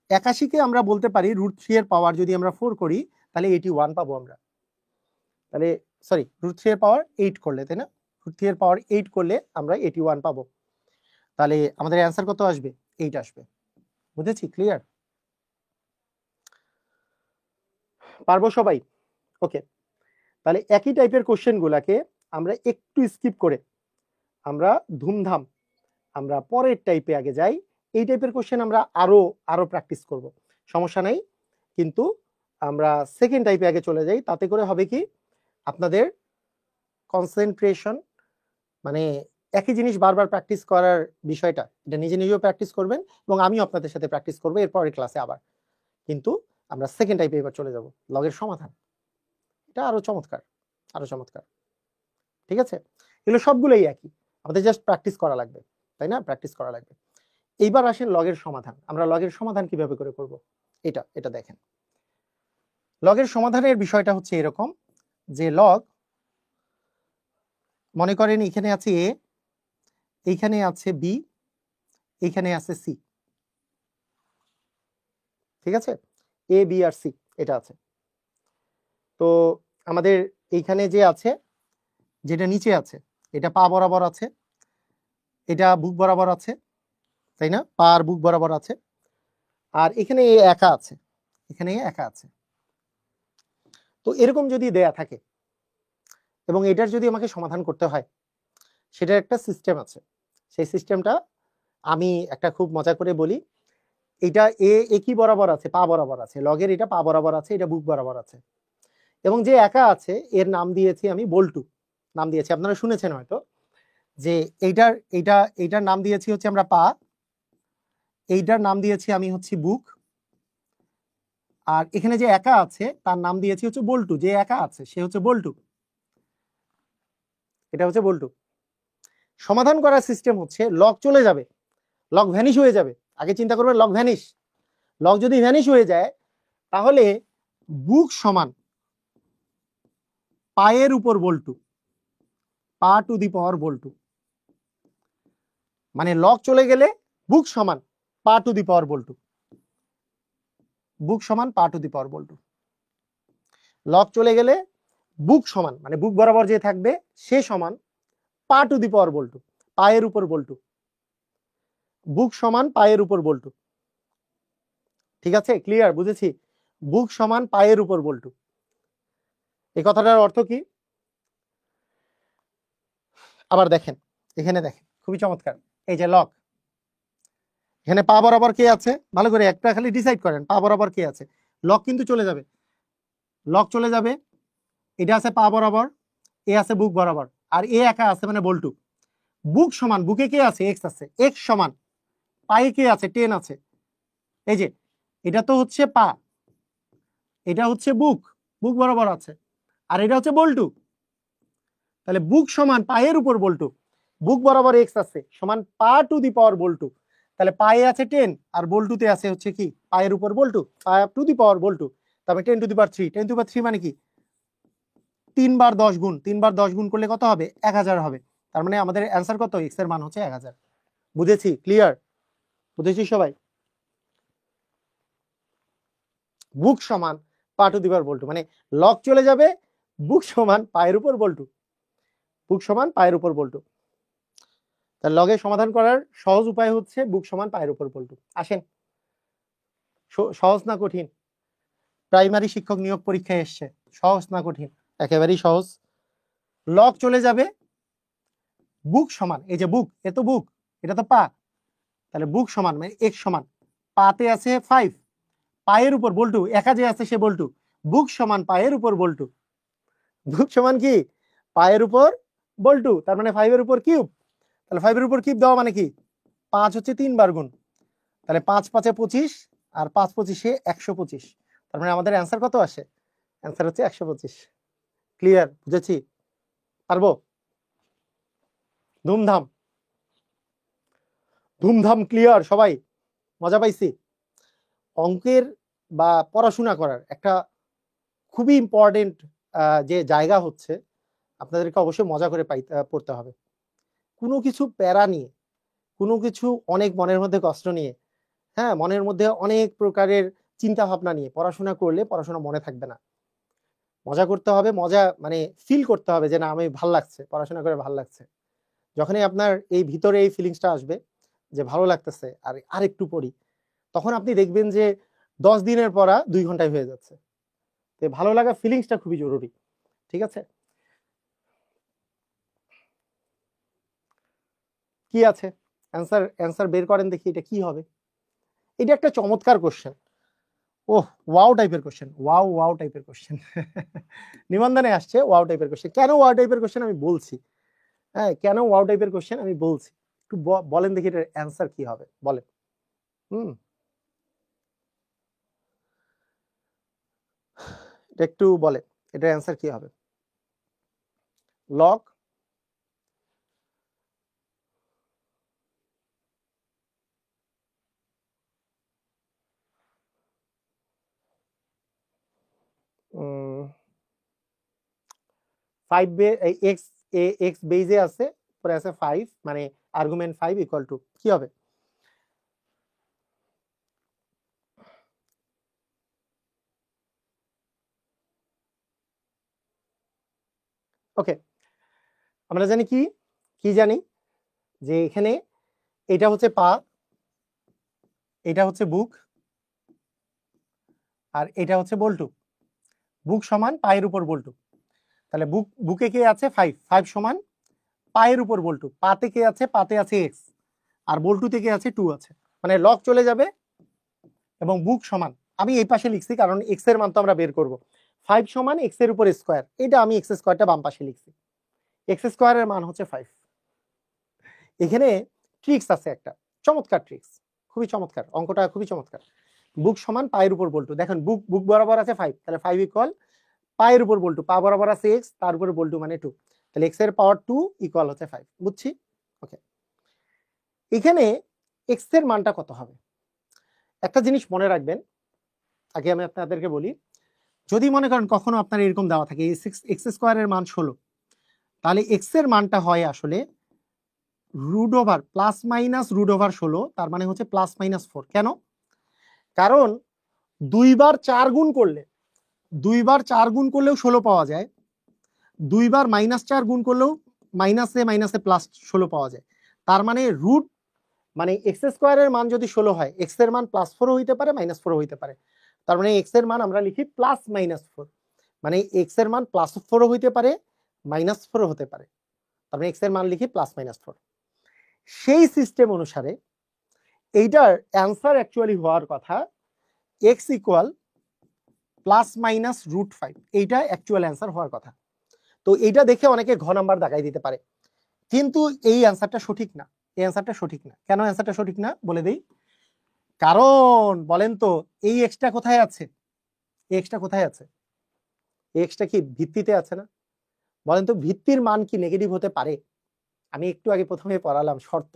81 কে আমরা বলতে পারি √3 এর পাওয়ার যদি আমরা 4 করি তাহলে 81 পাবো আমরা। তাহলে সরি, √3 এর পাওয়ার 8 করলে, তাই না? √3 এর পাওয়ার 8 করলে আমরা 81 পাবো। তাহলে আমাদের অ্যান্সার কত আসবে? 8 আসবে। বুঝেছি? ক্লিয়ার? পারবো সবাই? ওকে, তাহলে একই টাইপের কোশ্চেন গুলাকে আমরা একটু স্কিপ করে আমরা ধুমধাম আমরা পরের টাইপে আগে যাই। এই টাইপের কোশ্চেন আমরা আরো প্র্যাকটিস করব, সমস্যা নাই। কিন্তু আমরা সেকেন্ড টাইপে আগে চলে যাই, তাতে করে হবে কি? আপনাদের কনসেন্ট্রেশন, মানে একই জিনিস বারবার প্র্যাকটিস করার বিষয়টা, এটা নিজে নিজেও প্র্যাকটিস করবেন এবং আমিও আপনাদের সাথে প্র্যাকটিস করবো এরপরের ক্লাসে আবার। কিন্তু আমরা সেকেন্ড টাইপে এবার চলে যাব, লগের সমাধান। এটা আরো চমৎকার, আরো চমৎকার। ঠিক আছে? এগুলো সবগুলোই একই, আমাদের জাস্ট প্র্যাকটিস করা লাগবে, তাই না? প্র্যাকটিস করা লাগবে। এইবার আসেন লগের সমাধান। আমরা লগের সমাধান কিভাবে করে করব? এটা দেখেন, লগের সমাধানের বিষয়টা হচ্ছে এরকম যে লগ, মনে করেন এখানে আছে a, এইখানে আছে b, এইখানে আছে c। ঠিক আছে? a b আর c এটা আছে। তো আমাদের এইখানে যে আছে, যেটা নিচে আছে, এটা পা বরাবর আছে, এটা বুক বরাবর আছে, তাই না? পা আর বুক বরাবর আছে। আর এখানে এ একা আছে, এখানে এ একা আছে। তো এরকম যদি দেয়া থাকে এবং এটার যদি আমাকে সমাধান করতে হয়, সেটার একটা সিস্টেম আছে। সেই সিস্টেমটা আমি একটা খুব মজা করে বলি। এটা এ একই বরাবর আছে, পা বরাবর আছে, লগের এটা পা বরাবর আছে, এটা বুক বরাবর আছে, এবং যে একা আছে এর নাম দিয়েছি আমি বল্টু নাম দিয়েছি। আপনারা শুনেছেন হয়তো যে এইটার নাম দিয়েছি হচ্ছে আমরা পা, এইটার নাম দিয়েছি আমি হচ্ছে বুক, আর এখানে যে একা আছে তার নাম দিয়েছি হচ্ছে বল্টু। যে একা আছে সে হচ্ছে বল্টু, এটা হচ্ছে বল্টু। সমাধান করার সিস্টেম হচ্ছে লগ চলে যাবে, লগ ভ্যানিশ হয়ে যাবে। আগে চিন্তা করবেন লগ ভ্যানিশ। লগ যদি ভ্যানিশ হয়ে যায় তাহলে বুক সমান পায়ের উপর বল্টু, পা টু দি পাওয়ার বল্টু। মানে লগ চলে গেলে বুক সমান পা টু দি পাওয়ার বল্টু, বুক সমান পা to the power Boltu. Log চলে গেলে বুক সমান মানে বুক বরাবর যে থাকবে সে সমান পা টু দি পাওয়ার বল্টু, পায়ের উপর বল্টু। বুক সমান পায়ের উপর বল্টু। ঠিক আছে? ক্লিয়ার? বুঝেছি? বুক সমান পায়ের উপর বল্টু। এই কথাটার অর্থ কি? আবার দেখেন, এখানে দেখেন, খুবই চমৎকার। এই যে লগ, এখানে পা বরাবর কে আছে? ভালো করে একটা খালি ডিসাইড করেন, পা বরাবর কে আছে। লগ কিন্তু চলে যাবে, লগ চলে যাবে, এটা আছে পা বরাবর, এ আছে বুক বরাবর, আর এ একা আছে মানে বল্টু। বুক সমান, বুকে কে আছে? এক্স আছে, এক্স সমান পায়ে কে আছে? 10 আছে। এই যে এটা তো হচ্ছে পা, এটা হচ্ছে বুক, বুক বরাবর আছে, আর এটা হচ্ছে বল্টু। তাহলে বুক সমান পায়ের উপর বল্টু, বুক বরাবর এক্স আছে সমান পা টু দি পাওয়ার বল্টু। তাহলে পায়ে আছে 10 আর বল্টুতে আছে হচ্ছে কি পায়ের উপর বল্টু, টু দি পাওয়ার বল্টু, তারপরে 10 to the power 3, 10 to the পাওয়ার 3 মানে কি 3 বার 10 গুণ, 3 বার 10 গুণ করলে কত হবে 1000 হবে। তার মানে আমাদের অ্যান্সার কত, এক্স এর মান হচ্ছে 1000। বুঝেছি? ক্লিয়ার? বুঝেছি সবাই? বুক সমান পা টু দি পাওয়ার বল্টু, মানে লগ চলে যাবে, বুক সমান পায়ের উপর বল্টু, বুক সমান পায়ের উপর বল্টু। তার লগের সমাধান করার সহজ উপায় হচ্ছে বুক সমান পায়ের উপর বল্টু। আসেন, সহজ না কঠিন? প্রাইমারি শিক্ষক নিয়োগ পরীক্ষায় এসছে, সহজ না কঠিন? একেবারেই সহজ। লগ চলে যাবে, বুক সমান, এই যে বুক, এ তো বুক, এটা তো পা, তাহলে বুক সমান মানে এক্স সমান, পাতে আছে 5, পায়ের উপর বল্টু, একা যে আছে সে বল্টু, বুক সমান পায়ের উপর বল্টু, বুক সমান কি পায়ের উপর বল্টু, তার মানে 5 এর উপর কিউব। তাহলে 5 এর উপর কিউব দেওয়া মানে কি 5 হচ্ছে 3 বার গুণ, তাহলে 5 5 25 আর 5 25 125, তার মানে আমাদের অ্যান্সার কত আসে, অ্যান্সার হচ্ছে 125। ক্লিয়ার? বুঝেছি? পারবো? ধুমধাম, ধুমধাম ক্লিয়ার সবাই? মজা পাইছি? অঙ্কের বা পড়াশোনা করার একটা খুবই ইম্পর্টেন্ট যে জায়গা হচ্ছে আপনাদেরকে অবশ্যই মজা করে পড়তে হবে। কোনো কিছু প্যারা নিয়ে, কোনো কিছু অনেক মনের মধ্যে কষ্ট নিয়ে, হ্যাঁ, মনের মধ্যে অনেক প্রকারের চিন্তা ভাবনা নিয়ে পড়াশোনা করলে পড়াশোনা মনে থাকবে না। মজা করতে হবে, মজা মানে ফিল করতে হবে যে না আমি ভাল লাগছে, পড়াশোনা করে ভাল লাগছে। যখনই আপনার এই ভিতরে এই ফিলিংসটা আসবে যে ভালো লাগতেছে আর আরেকটু পড়ি, তখন আপনি দেখবেন যে 10 দিনের পড়া 2 ঘন্টায় হয়ে যাচ্ছে। তো ভালো লাগা ফিলিংসটা খুবই জরুরি। ঠিক আছে? কি আছে অ্যান্সার বের করেন দেখি, এটা কি হবে। এটা একটা চমৎকার কোশ্চেন, ওহ ওয়াও টাইপের কোশ্চেন, ওয়াও টাইপের কোশ্চেন। নিবন্ধনে আসছে ওয়াও টাইপের কোশ্চেন। কেন ওয়াও টাইপের কোশ্চেন আমি বলছি, হ্যাঁ কেন ওয়াও টাইপের কোশ্চেন আমি বলছি, একটু বলেন দেখি এটার অ্যান্সার কি হবে, বলেন। এটা একটু বলেন এটার অ্যান্সার কি হবে। লগ ফাইভ এক্স বেজে আছে, পরে আছে 5, মানে আর্গুমেন্ট 5 ইকুয়াল টু কি হবে। ওকে, আমরা জানি কি কি জানি যে এখানে এটা হচ্ছে পা, এটা হচ্ছে বুক, আর এটা হচ্ছে বল্টু। বুক সমান পায়ের উপর বল্টু, তাহলে বুকে কে আছে 5, 5 সমান পায়ের উপর বল্টু, পাতে কে আছে, পাতে আছে এক্স, আর বল্টু থেকে আছে 2 আছে, মানে লগ চলে যাবে এবং বুক সমান, আমি এই পাশে লিখছি কারণ এক্স এর মান তো আমরা বের করব, 5 সমান এক্স এর উপর স্কয়ার, এটা আমি এক্স স্কয়ারটা বাম পাশে লিখছি, এক্স স্কয়ারের মান হচ্ছে 5। এখানে ট্রিক্স আছে একটা, চমৎকার ট্রিক্স, খুবই চমৎকার, অঙ্কটা খুবই চমৎকার। বুক সমান পায়ের উপর বল্টু, দেখেন বুক বরাবর আছে 5, তাহলে 5 ইকুয়াল পায়ের উপর বল্টু, পা বরাবর আছে এক্স, তার উপরে বল্টু মানে 2, তাহলে এক্স এর পাওয়ার 2 ইকুয়াল হচ্ছে 5। বুঝছি? ওকে, এখানে এক্স এর মানটা কত হবে, একটা জিনিস মনে রাখবেন, আগে আমি আপনাদেরকে বলি, যদি মনে করেন কখনো আপনার এরকম দেওয়া থাকে এক্স স্কয়ারের মান 16, তাহলে এক্স এর মানটা হয় আসলে root over plus minus root over 16, তার মানে হচ্ছে প্লাস মাইনাস 4। কেন? কারণ 2 বার 4 গুণ করলে, 2 বার 4 গুণ করলেও 16 পাওয়া যায়, 2 বার -4 গুণ করলেও মাইনাসে প্লাস 16 পাওয়া যায়। তার মানে রুট মানে এক্স স্কয়ারের মান যদি 16 হয়, এক্স এর মান +4 হইতে পারে -4 হইতে পারে, তার মানে এক্স এর মান আমরা লিখি +-4, মানে এক্স এর মান +4 হইতে পারে -4 হতে পারে, তার মানে এক্স এর মান লিখি +-4। সেই সিস্টেম অনুসারে এইটার অ্যান্সার অ্যাকচুয়ালি হওয়ার কথা এক্স ইকুয়াল +-√5, এইটা অ্যাকচুয়াল অ্যান্সার হওয়ার কথা। তো এইটা দেখে অনেকে ঘ নাম্বার দাগাই দিতে পারে, কিন্তু এই অ্যান্সারটা সঠিক না, এই অ্যান্সারটা সঠিক না। কেন অ্যান্সারটা সঠিক না বলে দেই, কারণ বলেন তো এই এক্সটা কোথায় আছে, এই এক্সটা কোথায় আছে, এই এক্সটা কি ভিত্তিতে আছে না? বলেন তো ভিত্তির মান কি নেগেটিভ হতে পারে? আমি একটু আগে প্রথমে পড়ালাম শর্ত,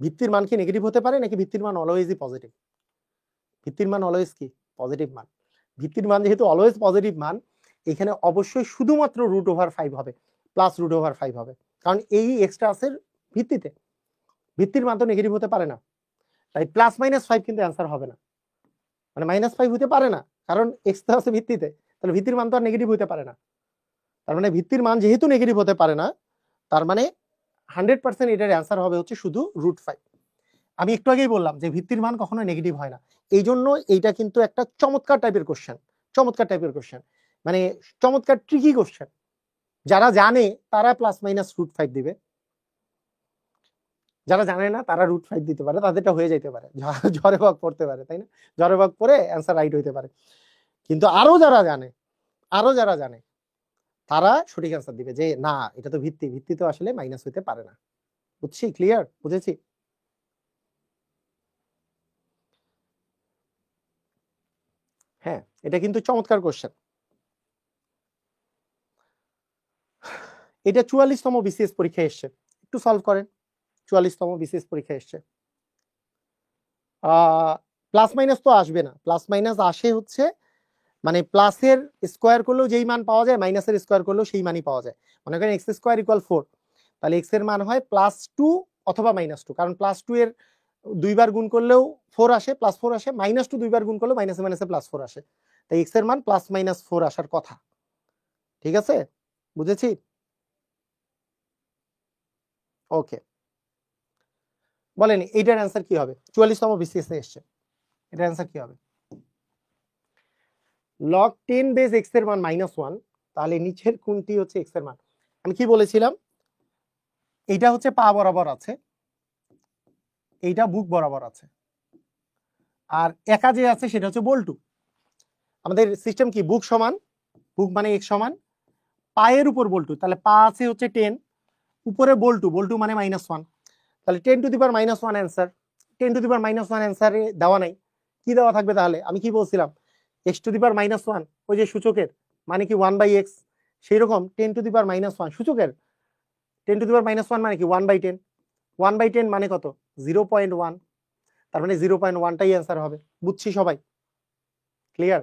ভিত্তির মান কি নেগেটিভ হতে পারে নাকি ভিত্তির মান অলওয়েজই পজিটিভ? ভিত্তির মান অলওয়েজ কি পজিটিভ মান। ভিত্তির মান যেহেতু অলওয়েজ পজিটিভ মান, এখানে অবশ্যই শুধুমাত্র √5 হবে, প্লাস √5 হবে, কারণ এই এক্সটা আছে ভিত্তিতে। ভিত্তির মান তো নেগেটিভ হতে পারে না, তাই +-5 কিন্তু অ্যান্সার হবে না, মানে -5 হতে পারে না, কারণ এক্স তো আছে ভিত্তিতে, তাহলে ভিত্তির মান তো আর নেগেটিভ হতে পারে না। তার মানে ভিত্তির মান যেহেতু নেগেটিভ হতে পারে না, তার মানে 100% এটার অ্যান্সার হবে হচ্ছে শুধু √5। আমি একটু আগেই বললাম যে ভিত্তির মান কখনো নেগেটিভ হয় না, এই জন্য এইটা কিন্তু একটা চমৎকার টাইপের কোশ্চেন, চমৎকার টাইপের কোশ্চেন, মানে চমৎকার ট্রিকি কোশ্চেন। যারা জানে তারা +-√5 দিবে, যারা জানে না তারা √5 দিতে পারে, তাদেরটা হয়ে যাইতে পারে, ঝড়ে ভাগ পড়তে পারে, তাই না? ঝড়ে ভাগ পড়ে অ্যান্সার রাইট হইতে পারে। কিন্তু আরো যারা জানে তারা সঠিক অ্যান্সার দিবে যে না, এটা তো ভিত্তি, ভিত্তি তো আসলে মাইনাস হইতে পারে না। বুঝছি? ক্লিয়ার? বুঝেছি? হ্যাঁ, এটা কিন্তু চমৎকার কোশ্চেন। এটা 44তম বিসিএস পরীক্ষায় এসছে, একটু সলভ করেন। 44তম বিসিএস পরীক্ষায় এসছে। প্লাস মাইনাস তো আসবে না, প্লাস মাইনাস আসে হচ্ছে মানে প্লাসের স্কোয়ার করলেও যেই মান পাওয়া যায়, মাইনাসের স্কোয়ার করলেও সেই মানই পাওয়া যায়। মনে করেন x² = 4, তাহলে x এর মান হয় +2 অথবা -2, কারণ +2 এর 2 বার গুণ করলেও 4 আসে, +4 আসে, -2 2 বার গুণ করলেও মাইনাসে মাইনাসে +4 আসে, তাই x এর মান +-4 আসার কথা। ঠিক আছে? বুঝেছি? ওকে, বলেন এইটার অ্যান্সার কি হবে? 44তম বিসিএস এ এসছে, এটার অ্যান্সার কি হবে? log 10 বেস x এর মান -1, তাহলে নিচের কোনটি হচ্ছে x এর মান? আমি কি বলেছিলাম? এইটা হচ্ছে পা বরাবর আছে, এইটা বুক বরাবর আছে, আর একা যে আছে সেটা হচ্ছে বল্টু। আমাদের সিস্টেম কি? বুক সমান, বুক মানে x সমান, পায়ের উপর বল্টু, তাহলে পা আছে হচ্ছে 10, উপরে বল্টু, বল্টু মানে -1, তাহলে 10⁻⁻1 অ্যান্সার। 10⁻⁻1 অ্যান্সারে দেওয়া নাই, কি দেওয়া থাকবে তাহলে? আমি কি বলছিলাম? x⁻⁻1, ওই যে সূচকের মানে কি 1/x, সেই রকম 10⁻⁻1 সূচকের 10⁻⁻1 মানে কি 1/10, 1/10 মানে কত? 0.1, তার মানে 0.1টাই অ্যান্সার হবে। বুঝছি সবাই? ক্লিয়ার?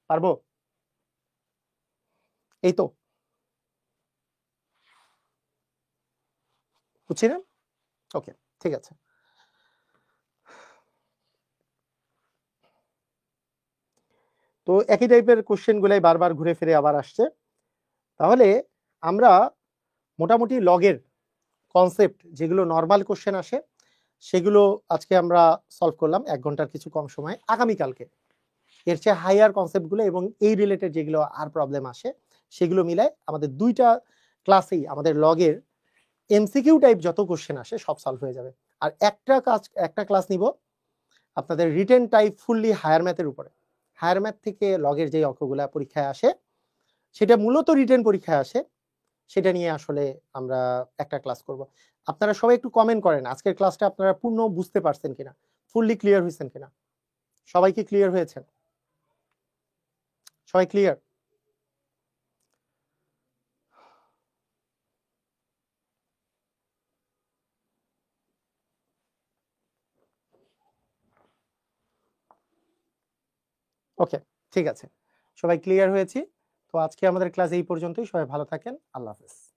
পারবো? এই তো, বুঝছি না? ওকে, ঠিক আছে। তো একই টাইপের কোশ্চেন গুলাই বারবার ঘুরে ফিরে আবার আসছে। তাহলে আমরা মোটামুটি লগের কনসেপ্ট যেগুলো নর্মাল কোশ্চেন আসে সেগুলো আজকে আমরা সলভ করলাম 1 ঘন্টার কিছু কম সময়। আগামীকালকে এর চেয়ে হাইয়ার কনসেপ্টগুলো এবং এই রিলেটেড যেগুলো আর প্রবলেম আসে সেগুলো মিলায় আমাদের 2টা ক্লাসেই আমাদের লগের এমসিকিউ টাইপ যত কোশ্চেন আসে সব সলভ হয়ে যাবে। আর একটা ক্লাস নিব আপনাদের রিটেন টাইপ ফুললি হায়ার ম্যাথের উপরে। হায়ার ম্যাথ থেকে লগের যে অঙ্কগুলা পরীক্ষায় আসে সেটা মূলত রিটেন পরীক্ষায় আসে, সেটা নিয়ে আসলে আমরা একটা ক্লাস করব। আপনারা সবাই একটু কমেন্ট করেন আজকের ক্লাসটা আপনারা পূর্ণ বুঝতে পারছেন কিনা, ফুললি ক্লিয়ার হয়েছেন কিনা। সবাই কি ক্লিয়ার হয়েছেন? সবাই ক্লিয়ার? ওকে, ঠিক আছে, সবাই ক্লিয়ার হয়েছি। তো আজকে আমাদের ক্লাস এই পর্যন্তই। সবাই ভালো থাকেন, আল্লাহ হাফেজ।